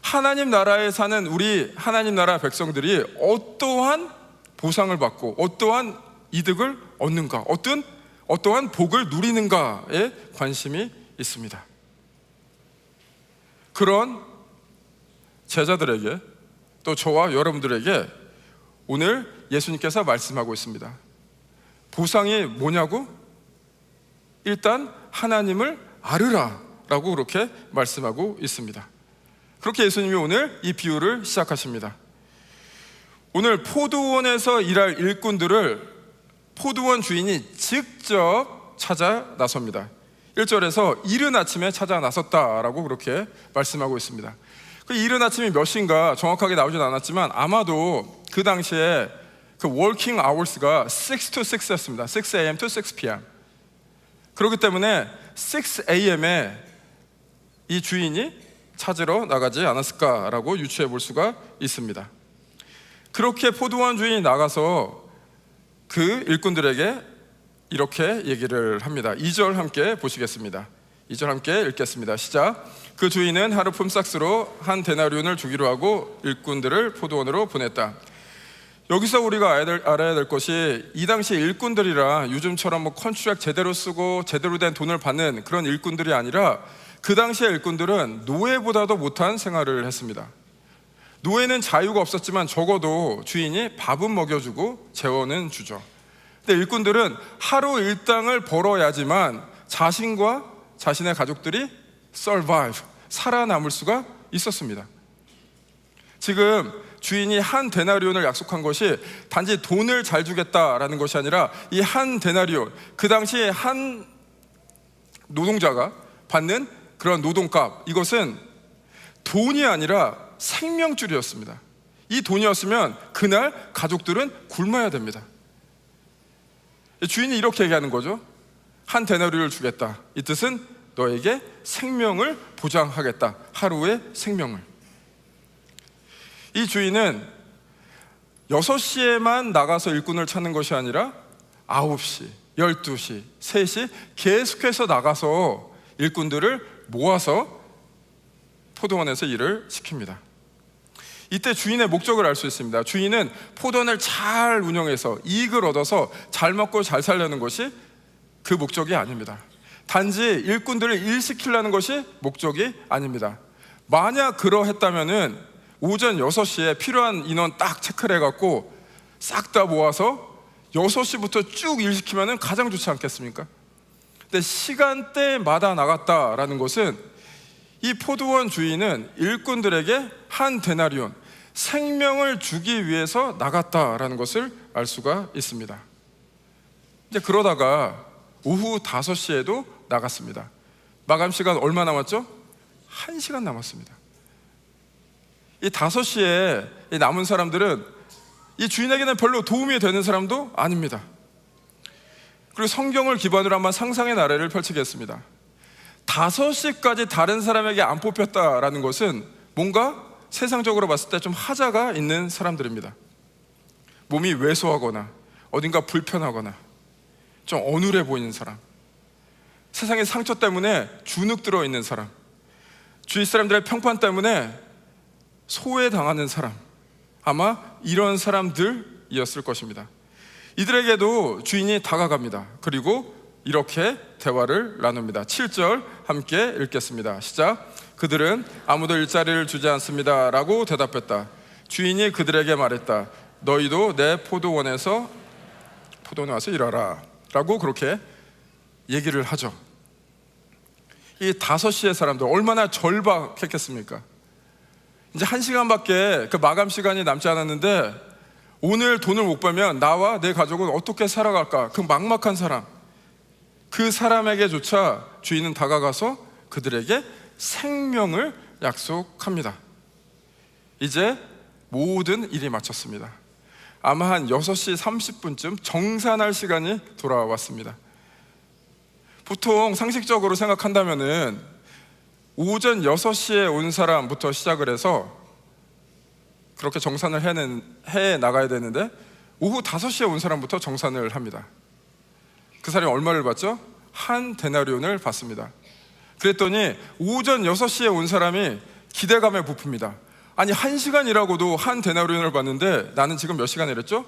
하나님 나라에 사는 우리 하나님 나라 백성들이 어떠한 보상을 받고 어떠한 이득을 얻는가, 어떠한 복을 누리는가에 관심이 있습니다. 그런 제자들에게, 또 저와 여러분들에게 오늘 예수님께서 말씀하고 있습니다. 보상이 뭐냐고? 일단 하나님을 알으라 라고 그렇게 말씀하고 있습니다. 그렇게 예수님이 오늘 이 비유를 시작하십니다. 오늘 포도원에서 일할 일꾼들을 포도원 주인이 직접 찾아 나섭니다. 1절에서 이른 아침에 찾아 나섰다라고 그렇게 말씀하고 있습니다. 그 이른 아침이 몇 시인가 정확하게 나오진 않았지만 아마도 그 당시에 그 working hours가 6 to 6였습니다. 6 a.m. to 6 p.m. 그렇기 때문에 6 a.m.에 이 주인이 찾으러 나가지 않았을까라고 유추해 볼 수가 있습니다. 그렇게 포도원 주인이 나가서 그 일꾼들에게 이렇게 얘기를 합니다. 2절 함께 보시겠습니다. 2절 함께 읽겠습니다. 시작. 그 주인은 하루 품삯으로 한 데나리온을 주기로 하고 일꾼들을 포도원으로 보냈다. 여기서 우리가 알아야 될 것이, 이 당시 일꾼들이라 요즘처럼 컨트랙 제대로 쓰고 제대로 된 돈을 받는 그런 일꾼들이 아니라 그 당시의 일꾼들은 노예보다도 못한 생활을 했습니다. 노예는 자유가 없었지만 적어도 주인이 밥은 먹여주고 재원은 주죠. 근데 일꾼들은 하루 일당을 벌어야지만 자신과 자신의 가족들이 survive, 살아남을 수가 있었습니다. 지금 주인이 한 데나리온을 약속한 것이 단지 돈을 잘 주겠다라는 것이 아니라 이 한 데나리온, 그 당시에 한 노동자가 받는 그런 노동값, 이것은 돈이 아니라 생명줄이었습니다. 이 돈이었으면 그날 가족들은 굶어야 됩니다. 주인이 이렇게 얘기하는 거죠. 한 데나리온을 주겠다. 이 뜻은 너에게 생명을 보장하겠다. 하루의 생명을. 이 주인은 6시에만 나가서 일꾼을 찾는 것이 아니라 9시, 12시, 3시 계속해서 나가서 일꾼들을 모아서 포도원에서 일을 시킵니다. 이때 주인의 목적을 알 수 있습니다. 주인은 포도원을 잘 운영해서 이익을 얻어서 잘 먹고 잘 살려는 것이 그 목적이 아닙니다. 단지 일꾼들을 일시키려는 것이 목적이 아닙니다. 만약 그러했다면은 오전 6시에 필요한 인원 딱 체크를 해갖고 싹 다 모아서 6시부터 쭉 일시키면은 가장 좋지 않겠습니까? 근데 시간대마다 나갔다라는 것은 이 포도원 주인은 일꾼들에게 한 데나리온, 생명을 주기 위해서 나갔다라는 것을 알 수가 있습니다. 이제 그러다가 오후 5시에도 나갔습니다. 마감 시간 얼마 남았죠? 1시간 남았습니다. 이 5시에 이 남은 사람들은 이 주인에게는 별로 도움이 되는 사람도 아닙니다. 그리고 성경을 기반으로 한번 상상의 나래를 펼치겠습니다. 5시까지 다른 사람에게 안 뽑혔다라는 것은 뭔가 세상적으로 봤을 때 좀 하자가 있는 사람들입니다. 몸이 왜소하거나 어딘가 불편하거나 좀 어눌해 보이는 사람, 세상의 상처 때문에 주눅 들어 있는 사람, 주위 사람들의 평판 때문에 소외당하는 사람, 아마 이런 사람들이었을 것입니다. 이들에게도 주인이 다가갑니다. 그리고 이렇게 대화를 나눕니다. 7절 함께 읽겠습니다. 시작. 그들은 아무도 일자리를 주지 않습니다 라고 대답했다. 주인이 그들에게 말했다. 너희도 내 포도원에 와서 일하라 라고 그렇게 얘기를 하죠. 이 5시의 사람들 얼마나 절박했겠습니까? 이제 1시간밖에 그 마감 시간이 남지 않았는데 오늘 돈을 못 벌면 나와 내 가족은 어떻게 살아갈까? 그 막막한 사람, 그 사람에게조차 주인은 다가가서 그들에게 생명을 약속합니다. 이제 모든 일이 마쳤습니다. 아마 한 6시 30분쯤 정산할 시간이 돌아왔습니다. 보통 상식적으로 생각한다면은 오전 6시에 온 사람부터 시작을 해서 그렇게 정산을 해 나가야 되는데 오후 5시에 온 사람부터 정산을 합니다. 그 사람이 얼마를 받죠? 한 데나리온을 받습니다. 그랬더니 오전 6시에 온 사람이 기대감에 부풉니다. 아니 1시간 일하고도 한 데나리온을 받는데 나는 지금 몇 시간 일했죠?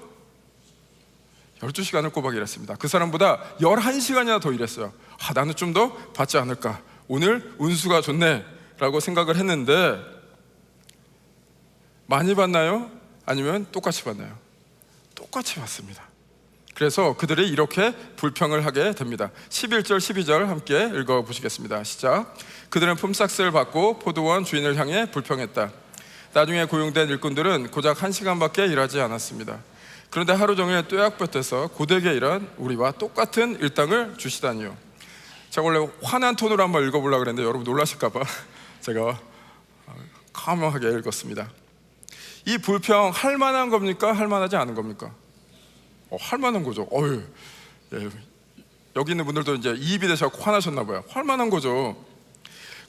12시간을 꼬박 일했습니다. 그 사람보다 11시간이나 더 일했어요. 나는 좀 더 받지 않을까, 오늘 운수가 좋네 라고 생각을 했는데 많이 받나요? 아니면 똑같이 받나요? 똑같이 받습니다. 그래서 그들이 이렇게 불평을 하게 됩니다. 11절 12절 함께 읽어보시겠습니다. 시작. 그들은 품삯을 받고 포도원 주인을 향해 불평했다. 나중에 고용된 일꾼들은 고작 1시간밖에 일하지 않았습니다. 그런데 하루 종일 뙤약볕에서 고되게 일한 우리와 똑같은 일당을 주시다니요. 제가 원래 화난 톤으로 한번 읽어보려고 그랬는데 여러분 놀라실까봐 제가 calm하게 읽었습니다. 이 불평 할 만한 겁니까? 할 만하지 않은 겁니까? 할 만한 거죠. 여기 있는 분들도 이제 이입이 되셔서 화나셨나 봐요. 할 만한 거죠.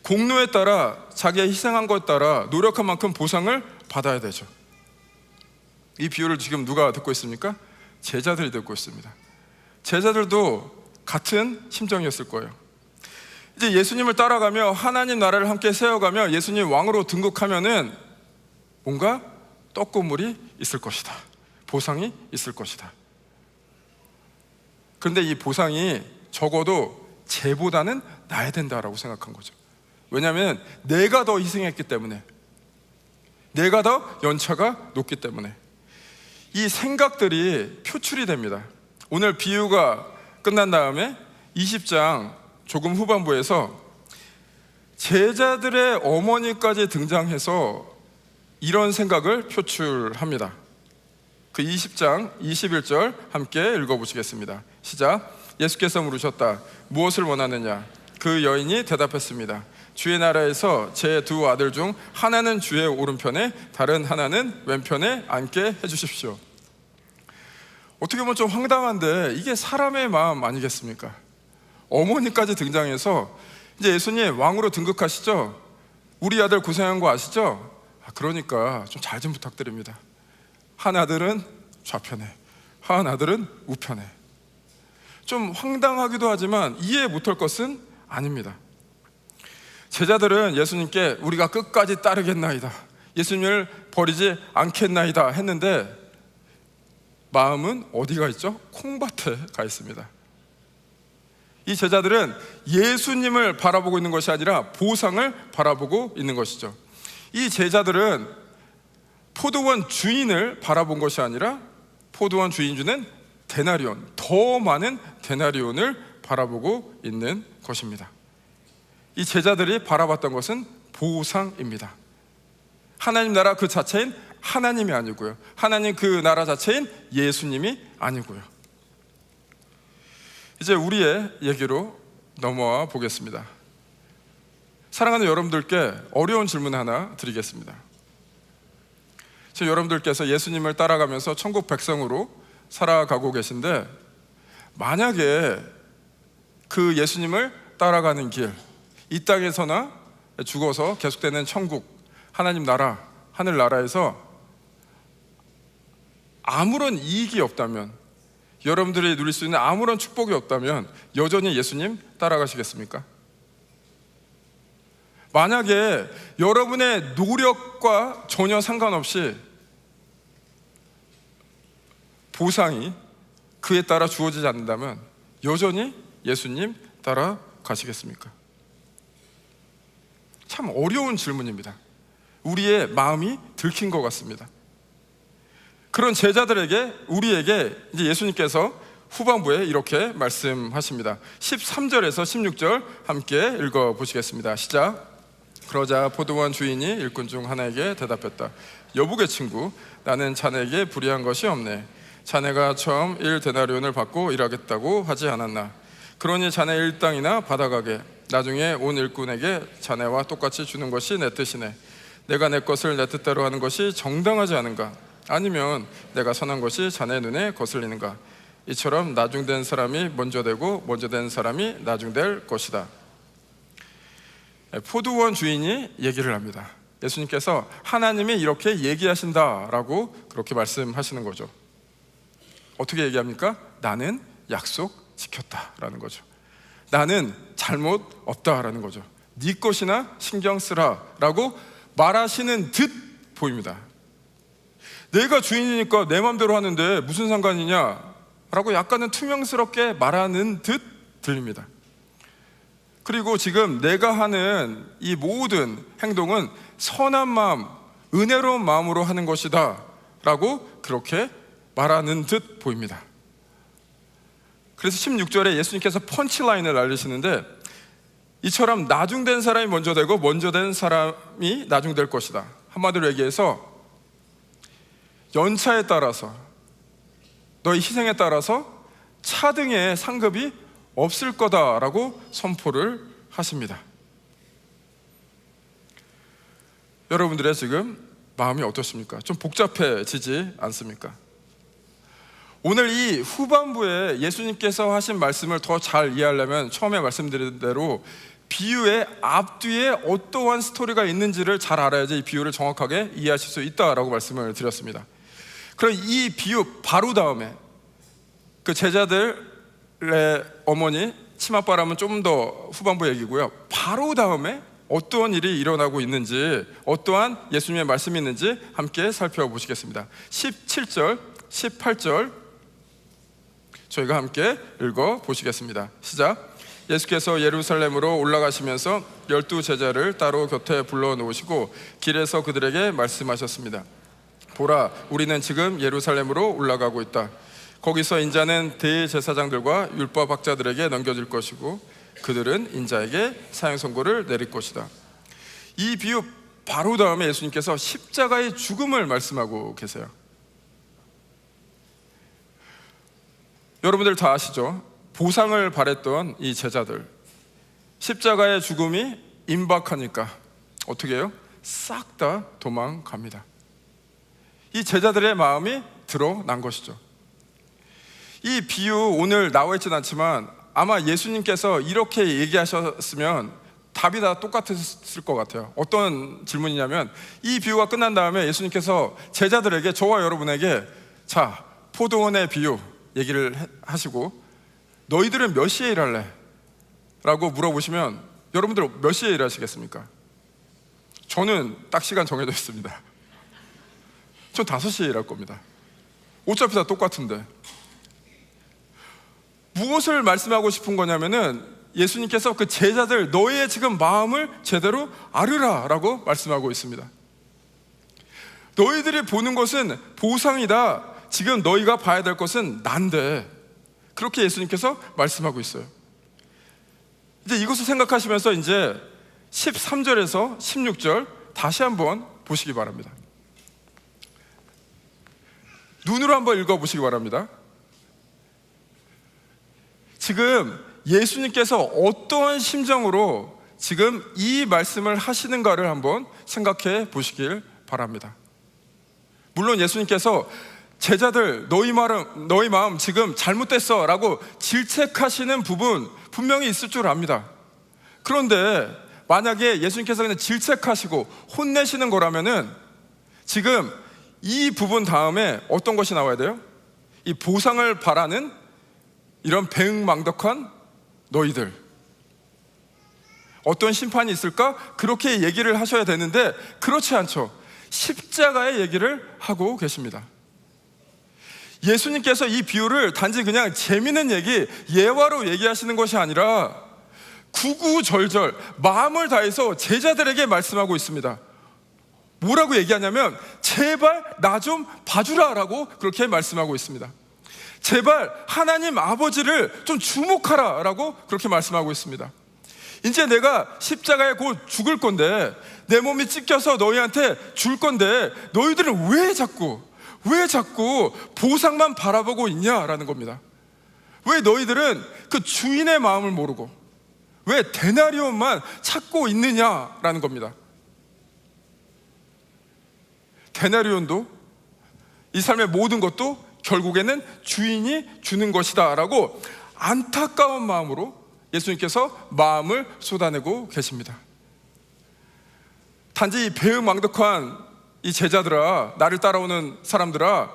공로에 따라 자기가 희생한 것에 따라 노력한 만큼 보상을 받아야 되죠. 이 비유를 지금 누가 듣고 있습니까? 제자들이 듣고 있습니다. 제자들도 같은 심정이었을 거예요. 이제 예수님을 따라가며 하나님 나라를 함께 세워가며 예수님 왕으로 등극하면은 뭔가 떡고물이 있을 것이다, 보상이 있을 것이다. 그런데 이 보상이 적어도 쟤보다는 나야 된다라고 생각한 거죠. 왜냐하면 내가 더 희생했기 때문에, 내가 더 연차가 높기 때문에. 이 생각들이 표출이 됩니다. 오늘 비유가 끝난 다음에 20장 조금 후반부에서 제자들의 어머니까지 등장해서 이런 생각을 표출합니다. 그 20장 21절 함께 읽어보시겠습니다. 시작. 예수께서 물으셨다. 무엇을 원하느냐? 그 여인이 대답했습니다. 주의 나라에서 제 두 아들 중 하나는 주의 오른편에 다른 하나는 왼편에 앉게 해주십시오. 어떻게 보면 좀 황당한데 이게 사람의 마음 아니겠습니까? 어머니까지 등장해서 이제 예수님 왕으로 등극하시죠? 우리 아들 고생한 거 아시죠? 그러니까 좀 잘 좀 부탁드립니다. 한 아들은 좌편에, 한 아들은 우편에. 좀 황당하기도 하지만 이해 못할 것은 아닙니다. 제자들은 예수님께 우리가 끝까지 따르겠나이다, 예수님을 버리지 않겠나이다 했는데 마음은 어디가 있죠? 콩밭에 가 있습니다. 이 제자들은 예수님을 바라보고 있는 것이 아니라 보상을 바라보고 있는 것이죠. 이 제자들은 포도원 주인을 바라본 것이 아니라 포도원 주인 주는 데나리온, 더 많은 데나리온을 바라보고 있는 것입니다. 이 제자들이 바라봤던 것은 보상입니다. 하나님 나라 그 자체인 하나님이 아니고요, 하나님 그 나라 자체인 예수님이 아니고요. 이제 우리의 얘기로 넘어와 보겠습니다. 사랑하는 여러분들께 어려운 질문 하나 드리겠습니다. 여러분들께서 예수님을 따라가면서 천국 백성으로 살아가고 계신데, 만약에 그 예수님을 따라가는 길, 이 땅에서나 죽어서 계속되는 천국, 하나님 나라, 하늘나라에서 아무런 이익이 없다면, 여러분들이 누릴 수 있는 아무런 축복이 없다면 여전히 예수님 따라가시겠습니까? 만약에 여러분의 노력과 전혀 상관없이 보상이 그에 따라 주어지지 않는다면 여전히 예수님 따라가시겠습니까? 참 어려운 질문입니다. 우리의 마음이 들킨 것 같습니다. 그런 제자들에게, 우리에게 이제 예수님께서 후반부에 이렇게 말씀하십니다. 13절에서 16절 함께 읽어보시겠습니다. 시작. 그러자 포도원 주인이 일꾼 중 하나에게 대답했다. 여보게 친구, 나는 자네에게 불의한 것이 없네. 자네가 처음 1데나리온을 받고 일하겠다고 하지 않았나? 그러니 자네 일당이나 받아가게. 나중에 온 일꾼에게 자네와 똑같이 주는 것이 내 뜻이네. 내가 내 것을 내 뜻대로 하는 것이 정당하지 않은가? 아니면 내가 선한 것이 자네 눈에 거슬리는가? 이처럼 나중된 사람이 먼저 되고 먼저 된 사람이 나중될 것이다. 포도원 주인이 얘기를 합니다. 예수님께서 하나님이 이렇게 얘기하신다라고 그렇게 말씀하시는 거죠. 어떻게 얘기합니까? 나는 약속 지켰다라는 거죠. 나는 잘못 없다라는 거죠. 네 것이나 신경 쓰라라고 말하시는 듯 보입니다. 내가 주인이니까 내 맘대로 하는데 무슨 상관이냐 라고 약간은 투명스럽게 말하는 듯 들립니다. 그리고 지금 내가 하는 이 모든 행동은 선한 마음, 은혜로운 마음으로 하는 것이다 라고 그렇게 말하는 듯 보입니다. 그래서 16절에 예수님께서 펀치라인을 날리시는데, 이처럼 나중된 사람이 먼저 되고 먼저 된 사람이 나중될 것이다. 한마디로 얘기해서 연차에 따라서, 너의 희생에 따라서 차등의 상급이 없을 거다라고 선포를 하십니다. 여러분들의 지금 마음이 어떠십니까? 좀 복잡해지지 않습니까? 오늘 이 후반부에 예수님께서 하신 말씀을 더 잘 이해하려면 처음에 말씀드린 대로 비유의 앞뒤에 어떠한 스토리가 있는지를 잘 알아야지 이 비유를 정확하게 이해하실 수 있다라고 말씀을 드렸습니다. 그럼 이 비유 바로 다음에 그 제자들의 어머니 치맛바람은 좀 더 후반부 얘기고요. 바로 다음에 어떠한 일이 일어나고 있는지, 어떠한 예수님의 말씀이 있는지 함께 살펴보시겠습니다. 17절, 18절 저희가 함께 읽어보시겠습니다. 시작. 예수께서 예루살렘으로 올라가시면서 12 제자를 따로 곁에 불러놓으시고 길에서 그들에게 말씀하셨습니다. 보라, 우리는 지금 예루살렘으로 올라가고 있다. 거기서 인자는 대제사장들과 율법학자들에게 넘겨질 것이고 그들은 인자에게 사형 선고를 내릴 것이다. 이 비유 바로 다음에 예수님께서 십자가의 죽음을 말씀하고 계세요. 여러분들 다 아시죠? 보상을 바랬던 이 제자들, 십자가의 죽음이 임박하니까 어떻게 해요? 싹 다 도망갑니다. 이 제자들의 마음이 드러난 것이죠. 이 비유 오늘 나와 있지는 않지만 아마 예수님께서 이렇게 얘기하셨으면 답이 다 똑같았을 것 같아요. 어떤 질문이냐면, 이 비유가 끝난 다음에 예수님께서 제자들에게, 저와 여러분에게, 자, 포도원의 비유 얘기를 하시고, 너희들은 몇 시에 일할래? 라고 물어보시면 여러분들 몇 시에 일하시겠습니까? 저는 딱 시간 정해져 있습니다. 전 5시에 일할 겁니다. 어차피 다 똑같은데. 무엇을 말씀하고 싶은 거냐면은, 예수님께서 그 제자들, 너희의 지금 마음을 제대로 알으라 라고 말씀하고 있습니다. 너희들이 보는 것은 보상이다. 지금 너희가 봐야 될 것은 난데, 그렇게 예수님께서 말씀하고 있어요. 이제 이것을 생각하시면서 이제 13절에서 16절 다시 한번 보시기 바랍니다. 눈으로 한번 읽어보시기 바랍니다. 지금 예수님께서 어떠한 심정으로 지금 이 말씀을 하시는가를 한번 생각해 보시길 바랍니다. 물론 예수님께서 제자들, 너희 마음 지금 잘못됐어 라고 질책하시는 부분 분명히 있을 줄 압니다. 그런데 만약에 예수님께서 그냥 질책하시고 혼내시는 거라면은 지금 이 부분 다음에 어떤 것이 나와야 돼요? 이 보상을 바라는 이런 배은망덕한 너희들, 어떤 심판이 있을까? 그렇게 얘기를 하셔야 되는데 그렇지 않죠. 십자가의 얘기를 하고 계십니다. 예수님께서 이 비유를 단지 그냥 재미있는 얘기, 예화로 얘기하시는 것이 아니라 구구절절 마음을 다해서 제자들에게 말씀하고 있습니다. 뭐라고 얘기하냐면, 제발 나 좀 봐주라 라고 그렇게 말씀하고 있습니다. 제발 하나님 아버지를 좀 주목하라 라고 그렇게 말씀하고 있습니다. 이제 내가 십자가에 곧 죽을 건데, 내 몸이 찢겨서 너희한테 줄 건데, 너희들은 왜 자꾸 보상만 바라보고 있냐라는 겁니다. 왜 너희들은 그 주인의 마음을 모르고 왜 데나리온만 찾고 있느냐라는 겁니다. 데나리온도, 이 삶의 모든 것도 결국에는 주인이 주는 것이다 라고 안타까운 마음으로 예수님께서 마음을 쏟아내고 계십니다. 단지 이 배은망덕한 이 제자들아, 나를 따라오는 사람들아,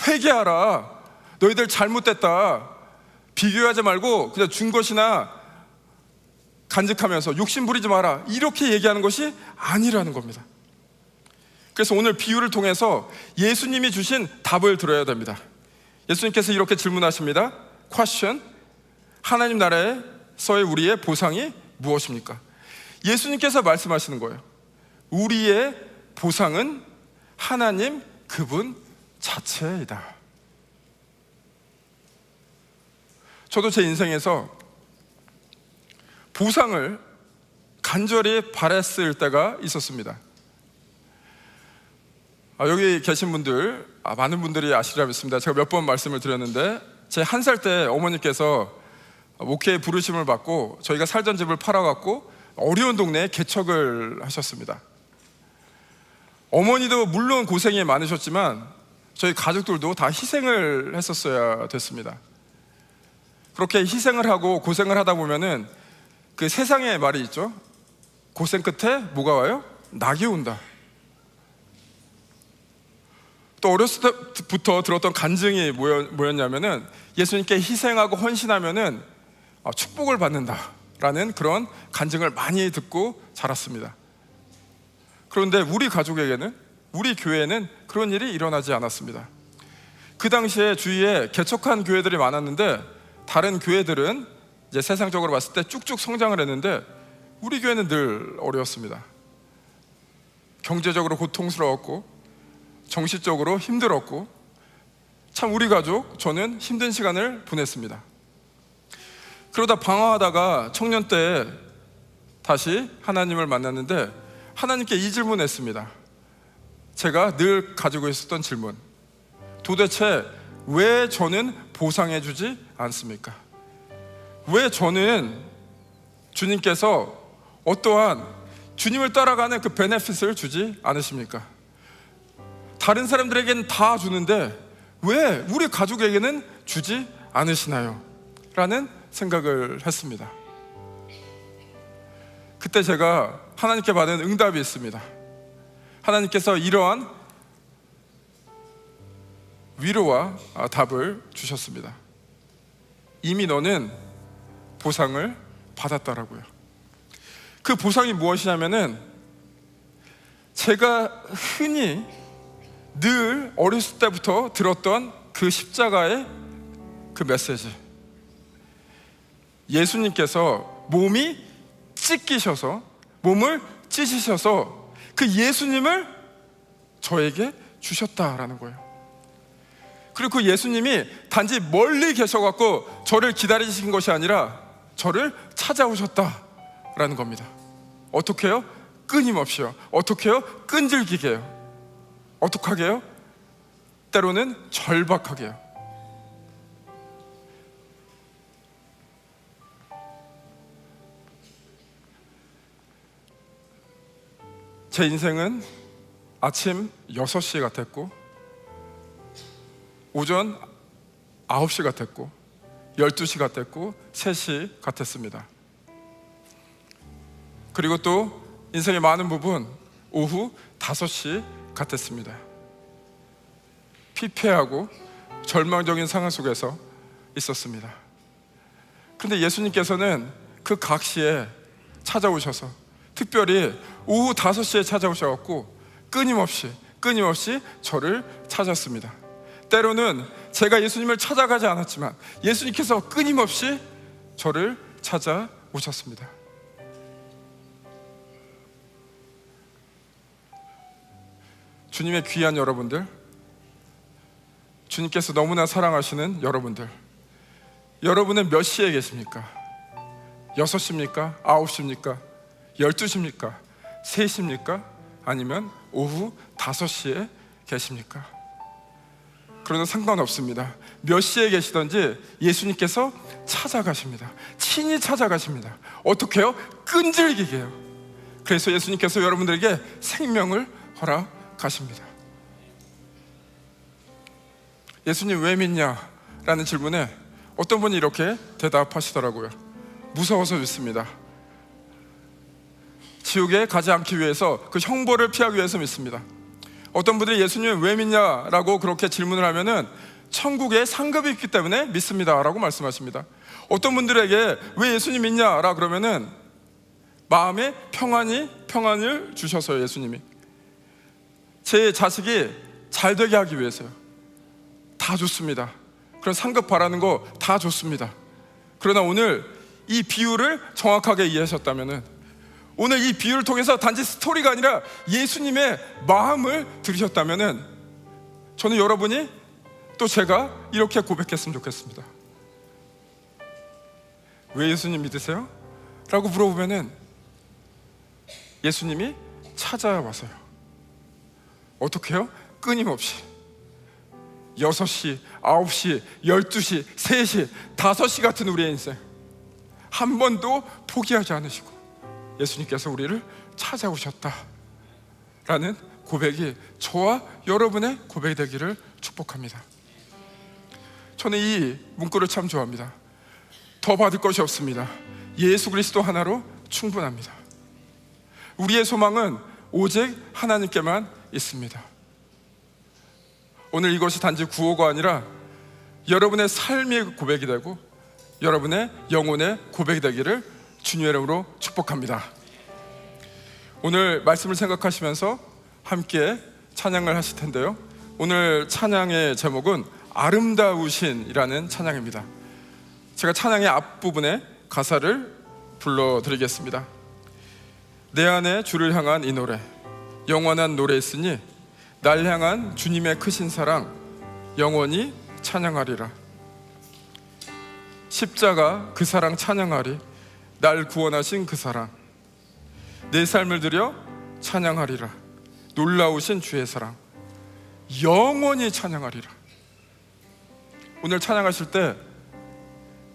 회개하라. 너희들 잘못됐다. 비교하지 말고 그냥 준 것이나 간직하면서 욕심 부리지 마라. 이렇게 얘기하는 것이 아니라는 겁니다. 그래서 오늘 비유를 통해서 예수님이 주신 답을 들어야 됩니다. 예수님께서 이렇게 질문하십니다. Question. 하나님 나라에서의 우리의 보상이 무엇입니까? 예수님께서 말씀하시는 거예요. 우리의 보상은 하나님 그분 자체이다. 저도 제 인생에서 보상을 간절히 바랐을 때가 있었습니다. 여기 계신 분들, 많은 분들이 아시리라 믿습니다. 제가 몇 번 말씀을 드렸는데, 제 1살 때 어머니께서 목회에 부르심을 받고 저희가 살던 집을 팔아갖고 어려운 동네에 개척을 하셨습니다. 어머니도 물론 고생이 많으셨지만 저희 가족들도 다 희생을 했었어야 됐습니다. 그렇게 희생을 하고 고생을 하다 보면은 그 세상의 말이 있죠. 고생 끝에 뭐가 와요? 낙이 온다. 또 어렸을 때부터 들었던 간증이 뭐였냐면은, 예수님께 희생하고 헌신하면은 축복을 받는다라는 그런 간증을 많이 듣고 자랐습니다. 그런데 우리 가족에게는, 우리 교회에는 그런 일이 일어나지 않았습니다. 그 당시에 주위에 개척한 교회들이 많았는데, 다른 교회들은 이제 세상적으로 봤을 때 쭉쭉 성장을 했는데 우리 교회는 늘 어려웠습니다. 경제적으로 고통스러웠고 정신적으로 힘들었고, 참 우리 가족, 저는 힘든 시간을 보냈습니다. 그러다 방황하다가 청년 때 다시 하나님을 만났는데 하나님께 이 질문했습니다. 제가 늘 가지고 있었던 질문. 도대체 왜 저는 보상해 주지 않습니까? 왜 저는 주님께서 어떠한 주님을 따라가는 그 베네핏을 주지 않으십니까? 다른 사람들에게는 다 주는데 왜 우리 가족에게는 주지 않으시나요? 라는 생각을 했습니다. 그때 제가 하나님께 받은 응답이 있습니다. 하나님께서 이러한 위로와 답을 주셨습니다. 이미 너는 보상을 받았다라고요. 그 보상이 무엇이냐면은 제가 흔히 늘 어렸을 때부터 들었던 그 십자가의 그 메시지. 예수님께서 몸이 찢기셔서, 몸을 찢으셔서 그 예수님을 저에게 주셨다라는 거예요. 그리고 그 예수님이 단지 멀리 계셔갖고 저를 기다리신 것이 아니라 저를 찾아오셨다라는 겁니다. 어떻게 해요? 끊임없이요. 어떻게 해요? 끈질기게 해요. 어떻게 하게 해요? 때로는 절박하게 해요. 제 인생은 아침 6시 같았고, 오전 9시 같았고, 12시 같았고, 3시 같았습니다. 그리고 또 인생의 많은 부분 오후 5시 같았습니다. 피폐하고 절망적인 상황 속에서 있었습니다. 그런데 예수님께서는 그 각시에 찾아오셔서, 특별히 오후 5시에 찾아오셔서 끊임없이 저를 찾았습니다. 때로는 제가 예수님을 찾아가지 않았지만 예수님께서 끊임없이 저를 찾아오셨습니다. 주님의 귀한 여러분들, 주님께서 너무나 사랑하시는 여러분들, 여러분은 몇 시에 계십니까? 6시입니까? 9시입니까? 12시입니까? 3시입니까? 아니면 오후 5시에 계십니까? 그러나 상관없습니다. 몇 시에 계시든지 예수님께서 찾아가십니다. 친히 찾아가십니다. 어떻게 해요? 끈질기게 해요. 그래서 예수님께서 여러분들에게 생명을 허락하십니다. 예수님 왜 믿냐? 라는 질문에 어떤 분이 이렇게 대답하시더라고요. 무서워서 믿습니다. 지옥에 가지 않기 위해서, 그 형벌을 피하기 위해서 믿습니다. 어떤 분들이 예수님 왜 믿냐라고 그렇게 질문을 하면은 천국에 상급이 있기 때문에 믿습니다라고 말씀하십니다. 어떤 분들에게 왜 예수님 믿냐라 그러면은 마음에 평안을 주셔서요. 예수님이 제 자식이 잘 되게 하기 위해서요. 다 좋습니다. 그런 상급 바라는 거 다 좋습니다. 그러나 오늘 이 비유를 정확하게 이해하셨다면은, 오늘 이 비유를 통해서 단지 스토리가 아니라 예수님의 마음을 들으셨다면은, 저는 여러분이 또 제가 이렇게 고백했으면 좋겠습니다. 왜 예수님 믿으세요? 라고 물어보면은 예수님이 찾아와서요. 어떻게 해요? 끊임없이 6시, 9시, 12시, 3시, 5시 같은 우리의 인생 한 번도 포기하지 않으시고 예수님께서 우리를 찾아오셨다라는 고백이 저와 여러분의 고백이 되기를 축복합니다. 저는 이 문구를 참 좋아합니다. 더 받을 것이 없습니다. 예수 그리스도 하나로 충분합니다. 우리의 소망은 오직 하나님께만 있습니다. 오늘 이것이 단지 구호가 아니라 여러분의 삶의 고백이 되고 여러분의 영혼의 고백이 되기를 주님의 이름으로 축복합니다. 오늘 말씀을 생각하시면서 함께 찬양을 하실 텐데요, 오늘 찬양의 제목은 아름다우신이라는 찬양입니다. 제가 찬양의 앞부분에 가사를 불러드리겠습니다. 내 안에 주를 향한 이 노래, 영원한 노래였으니 날 향한 주님의 크신 사랑 영원히 찬양하리라. 십자가 그 사랑 찬양하리. 날 구원하신 그 사랑 내 삶을 들여 찬양하리라. 놀라우신 주의 사랑 영원히 찬양하리라. 오늘 찬양하실 때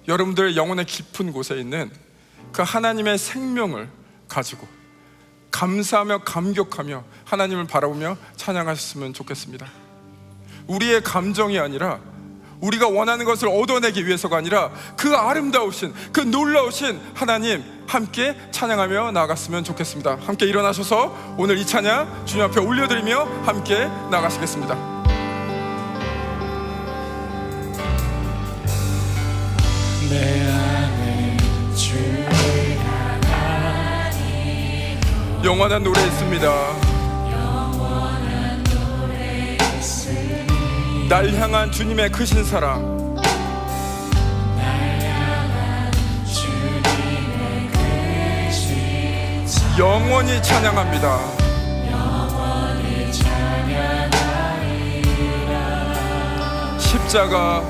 여러분들 영혼의 깊은 곳에 있는 그 하나님의 생명을 가지고 감사하며 감격하며 하나님을 바라보며 찬양하셨으면 좋겠습니다. 우리의 감정이 아니라 우리가 원하는 것을 얻어내기 위해서가 아니라 그 아름다우신, 그 놀라우신 하나님 함께 찬양하며 나아갔으면 좋겠습니다. 함께 일어나셔서 오늘 이 찬양 주님 앞에 올려드리며 함께 나가시겠습니다. 내 안에 주를 향하니 영원한 노래 있습니다. 영원한 노래 있으니 날 향한 주님의 크신 사랑, 날 향한 주님의 크신 사랑 영원히 찬양합니다. 영원히 찬양하리라. 십자가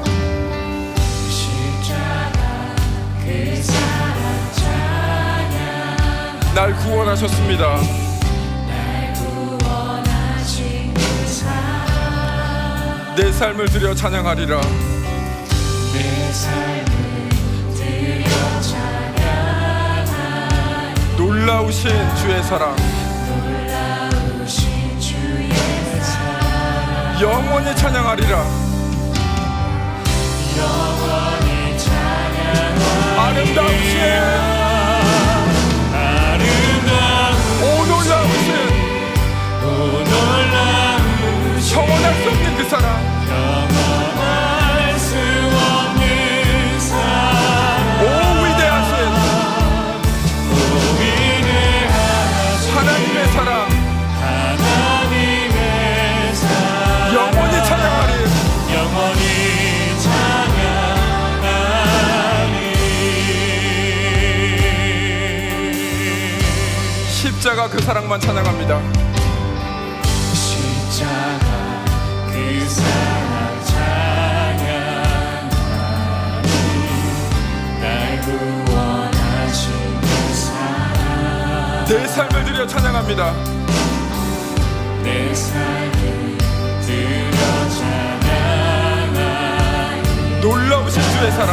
그 사랑 찬양 날 구원하셨습니다. 날 구원하신 그 사랑 내 삶을 드려 찬양하리라. 내 삶을 드려 찬양하리. 놀라우신 주의 사랑 놀라우신 주의 사랑 영원히 찬양하리라. 영원히 찬양하리. 아름다우신 오 놀라우신 영원할 수 없는 그 사랑, 영원할 수 없는 사랑 오 위대하신 하나님의 사랑 하나님의 사랑 영원히 찬양하리. 영원히 찬양하리. 십자가 그 사랑만 찬양합니다. 십자가 그 사랑 찬양하리. 날 구원하신 그 사랑 내 삶을 드려 찬양합니다. 내 삶을 드려 찬양하리. 놀라우신 주의 사랑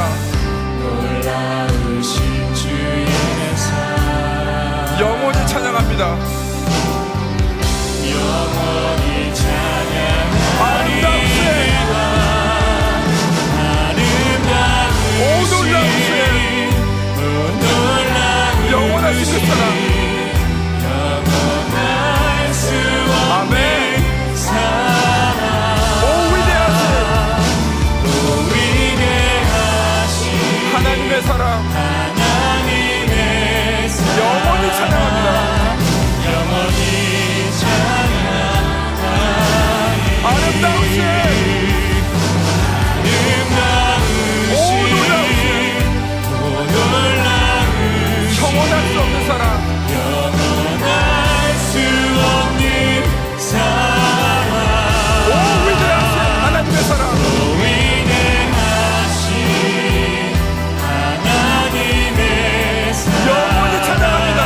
놀라우신 주의 사랑 영원히 찬양합니다. 영원히 아름다우신 오 놀라우신 영원하신 그 사랑 영원할 수 아멘. 없는 사랑 오 위대하신 또 위대하신 하나님의 사랑 하나님의 사랑 영원히 찬양합니다. 영원히 찬양하리. 아름다우신 오 놀라우신 영원할 수 없는 사랑 영원할 수 없는 사랑 오 위대하신 하나님의 사랑 위대하신 하나님의 사랑 영원히 찬양합니다.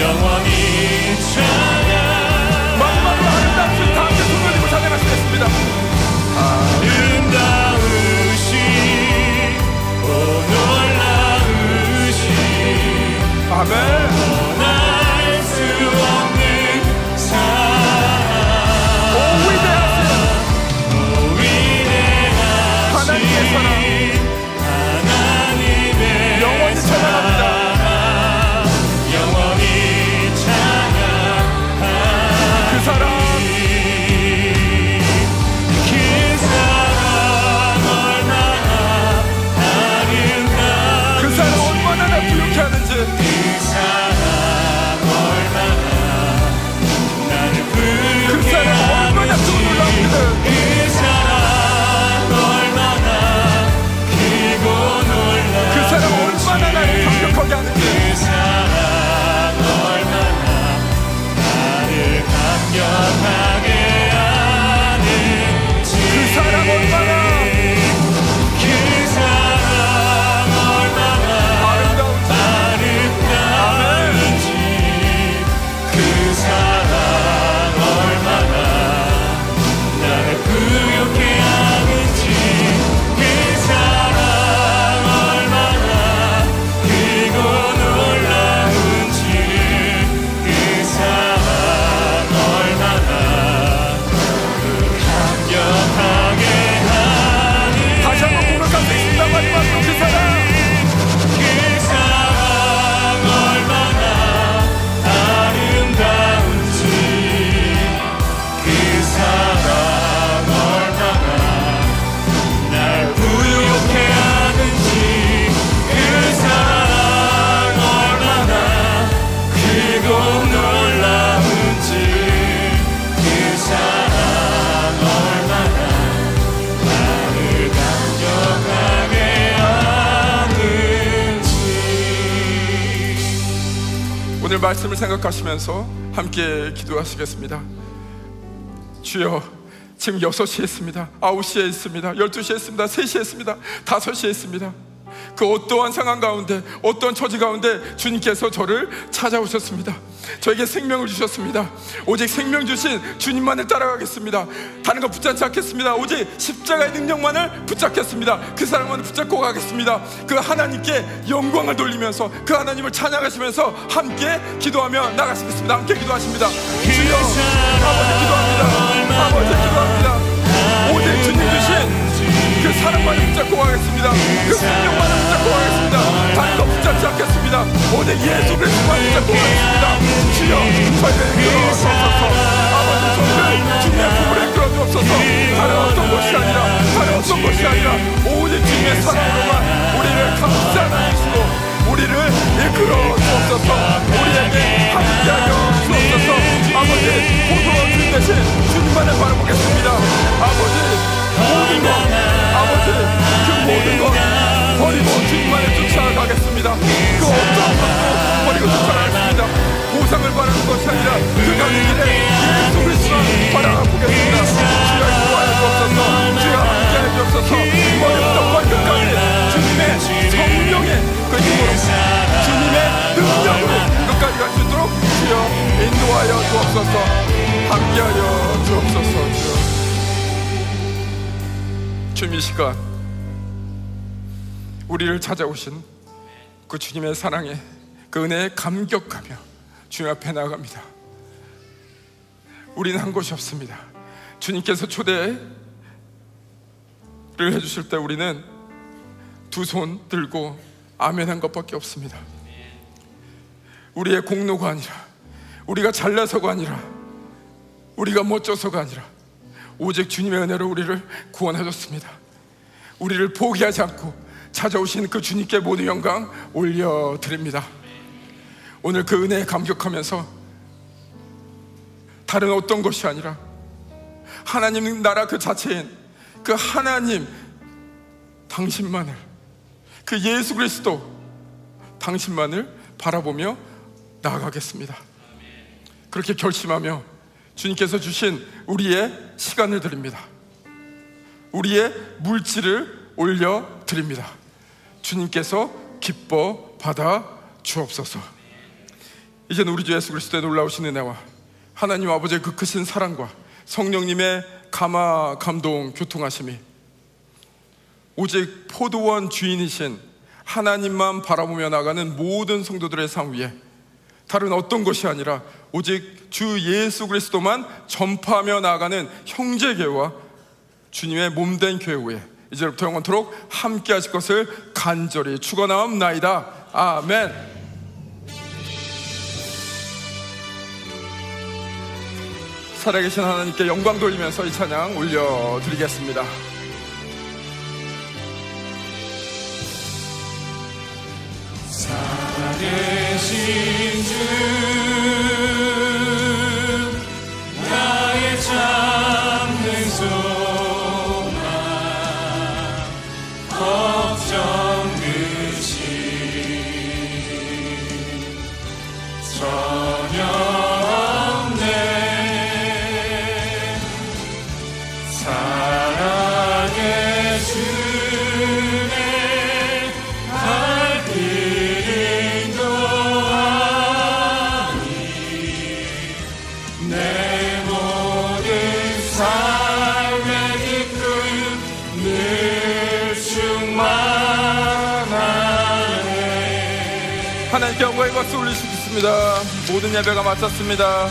영원히 찬양 마지막으로 아름다우신 다 함께 손 올리고 찬양하시겠습니다. 아름다우신 오 놀라우신 아멘. 오늘 말씀을 생각하시면서 함께 기도하시겠습니다. 주여, 지금 6시에 있습니다. 9시에 있습니다. 12시에 있습니다. 3시에 있습니다. 5시에 있습니다. 그 어떠한 상황 가운데, 어떠한 처지 가운데 주님께서 저를 찾아오셨습니다. 저에게 생명을 주셨습니다. 오직 생명 주신 주님만을 따라가겠습니다. 다른 거 붙잡지 않겠습니다. 오직 십자가의 능력만을 붙잡겠습니다. 그 사랑만을 붙잡고 가겠습니다. 그 하나님께 영광을 돌리면서 그 하나님을 찬양하시면서 함께 기도하며 나가시겠습니다. 함께 기도하십니다. 주여, 아버지 기도합니다. 아버지 기도합니다. 오직 주님 주신 그 사랑만을 붙잡고 가겠습니다. 그 생명만을 붙잡고 가겠습니다. 다른 거 붙잡지 않겠습니다. 오직 예수 그리스도만 붙잡고 가겠습니다. 주여, 저희를 이끌어 주옵소서. 아버지, 저희를 주님의 품으로 이끌어 주옵소서. 다른 어떤 것이 아니라, 다른 어떤 것이 아니라 오직 주님의 사랑으로만 우리를 감싸주시고 우리를 이끌어 주옵소서. 우리에게 함께하여 주옵소서. 아버지, 보도와 주님 대신 주님만을 바라보겠습니다. 아버지, 모든 것, 아버지, 그 모든 것 버리고 주님만을 쫓아가겠습니다. 그 어떤 것도 버리고 쫓아가겠습니다. 보상을 바라는 것이 아니라 그 가는 길에 예수 그리스도만 바라보겠습니다. 주여 인도하여 주옵소서. 주여 함께하여 주옵소서. 머리부터 발끝까지 주님의 성령의 그 힘으로, 주님의 능력으로 끝까지 갈 수 있도록 주여 인도하여 주옵소서. 함께하여 주옵소서. 주여, 주님 이 시간 우리를 찾아오신 그 주님의 사랑에, 그 은혜에 감격하며 주님 앞에 나아갑니다. 우리는 한 곳이 없습니다. 주님께서 초대를 해주실 때 우리는 두 손 들고 아멘 한 것밖에 없습니다. 우리의 공로가 아니라, 우리가 잘나서가 아니라, 우리가 멋져서가 아니라 오직 주님의 은혜로 우리를 구원하셨습니다. 우리를 포기하지 않고 찾아오신 그 주님께 모든 영광 올려드립니다. 오늘 그 은혜에 감격하면서 다른 어떤 것이 아니라 하나님 나라 그 자체인 그 하나님 당신만을, 그 예수 그리스도 당신만을 바라보며 나아가겠습니다. 그렇게 결심하며 주님께서 주신 우리의 시간을 드립니다. 우리의 물질을 올려드립니다. 주님께서 기뻐 받아 주옵소서. 이제는 우리 주 예수 그리스도의 놀라우신 은혜와 하나님 아버지의 그 크신 사랑과 성령님의 감화, 감동, 교통하심이 오직 포도원 주인이신 하나님만 바라보며 나가는 모든 성도들의 삶 위에 다른 어떤 것이 아니라 오직 주 예수 그리스도만 전파하며 나아가는 형제교회와 주님의 몸된 교회 위에 이제부터 영원토록 함께 하실 것을 간절히 축원하옵나이다. 아멘. 살아계신 하나님께 영광 돌리면서 이 찬양 올려드리겠습니다. 살아계신 주, 나의 참는 소망, 걱정 근심 전혀 없네. 사랑의 주네 발길 인도하니 내 모든 삶의 기쁨 늘 충만하네. 하나님께 영광의 박수 올리시겠습니다. 모든 예배가 마쳤습니다.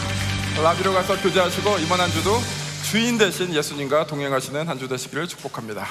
라비로 가서 교제하시고 이번 한 주도 주인 대신 예수님과 동행하시는 한 주 되시기를 축복합니다.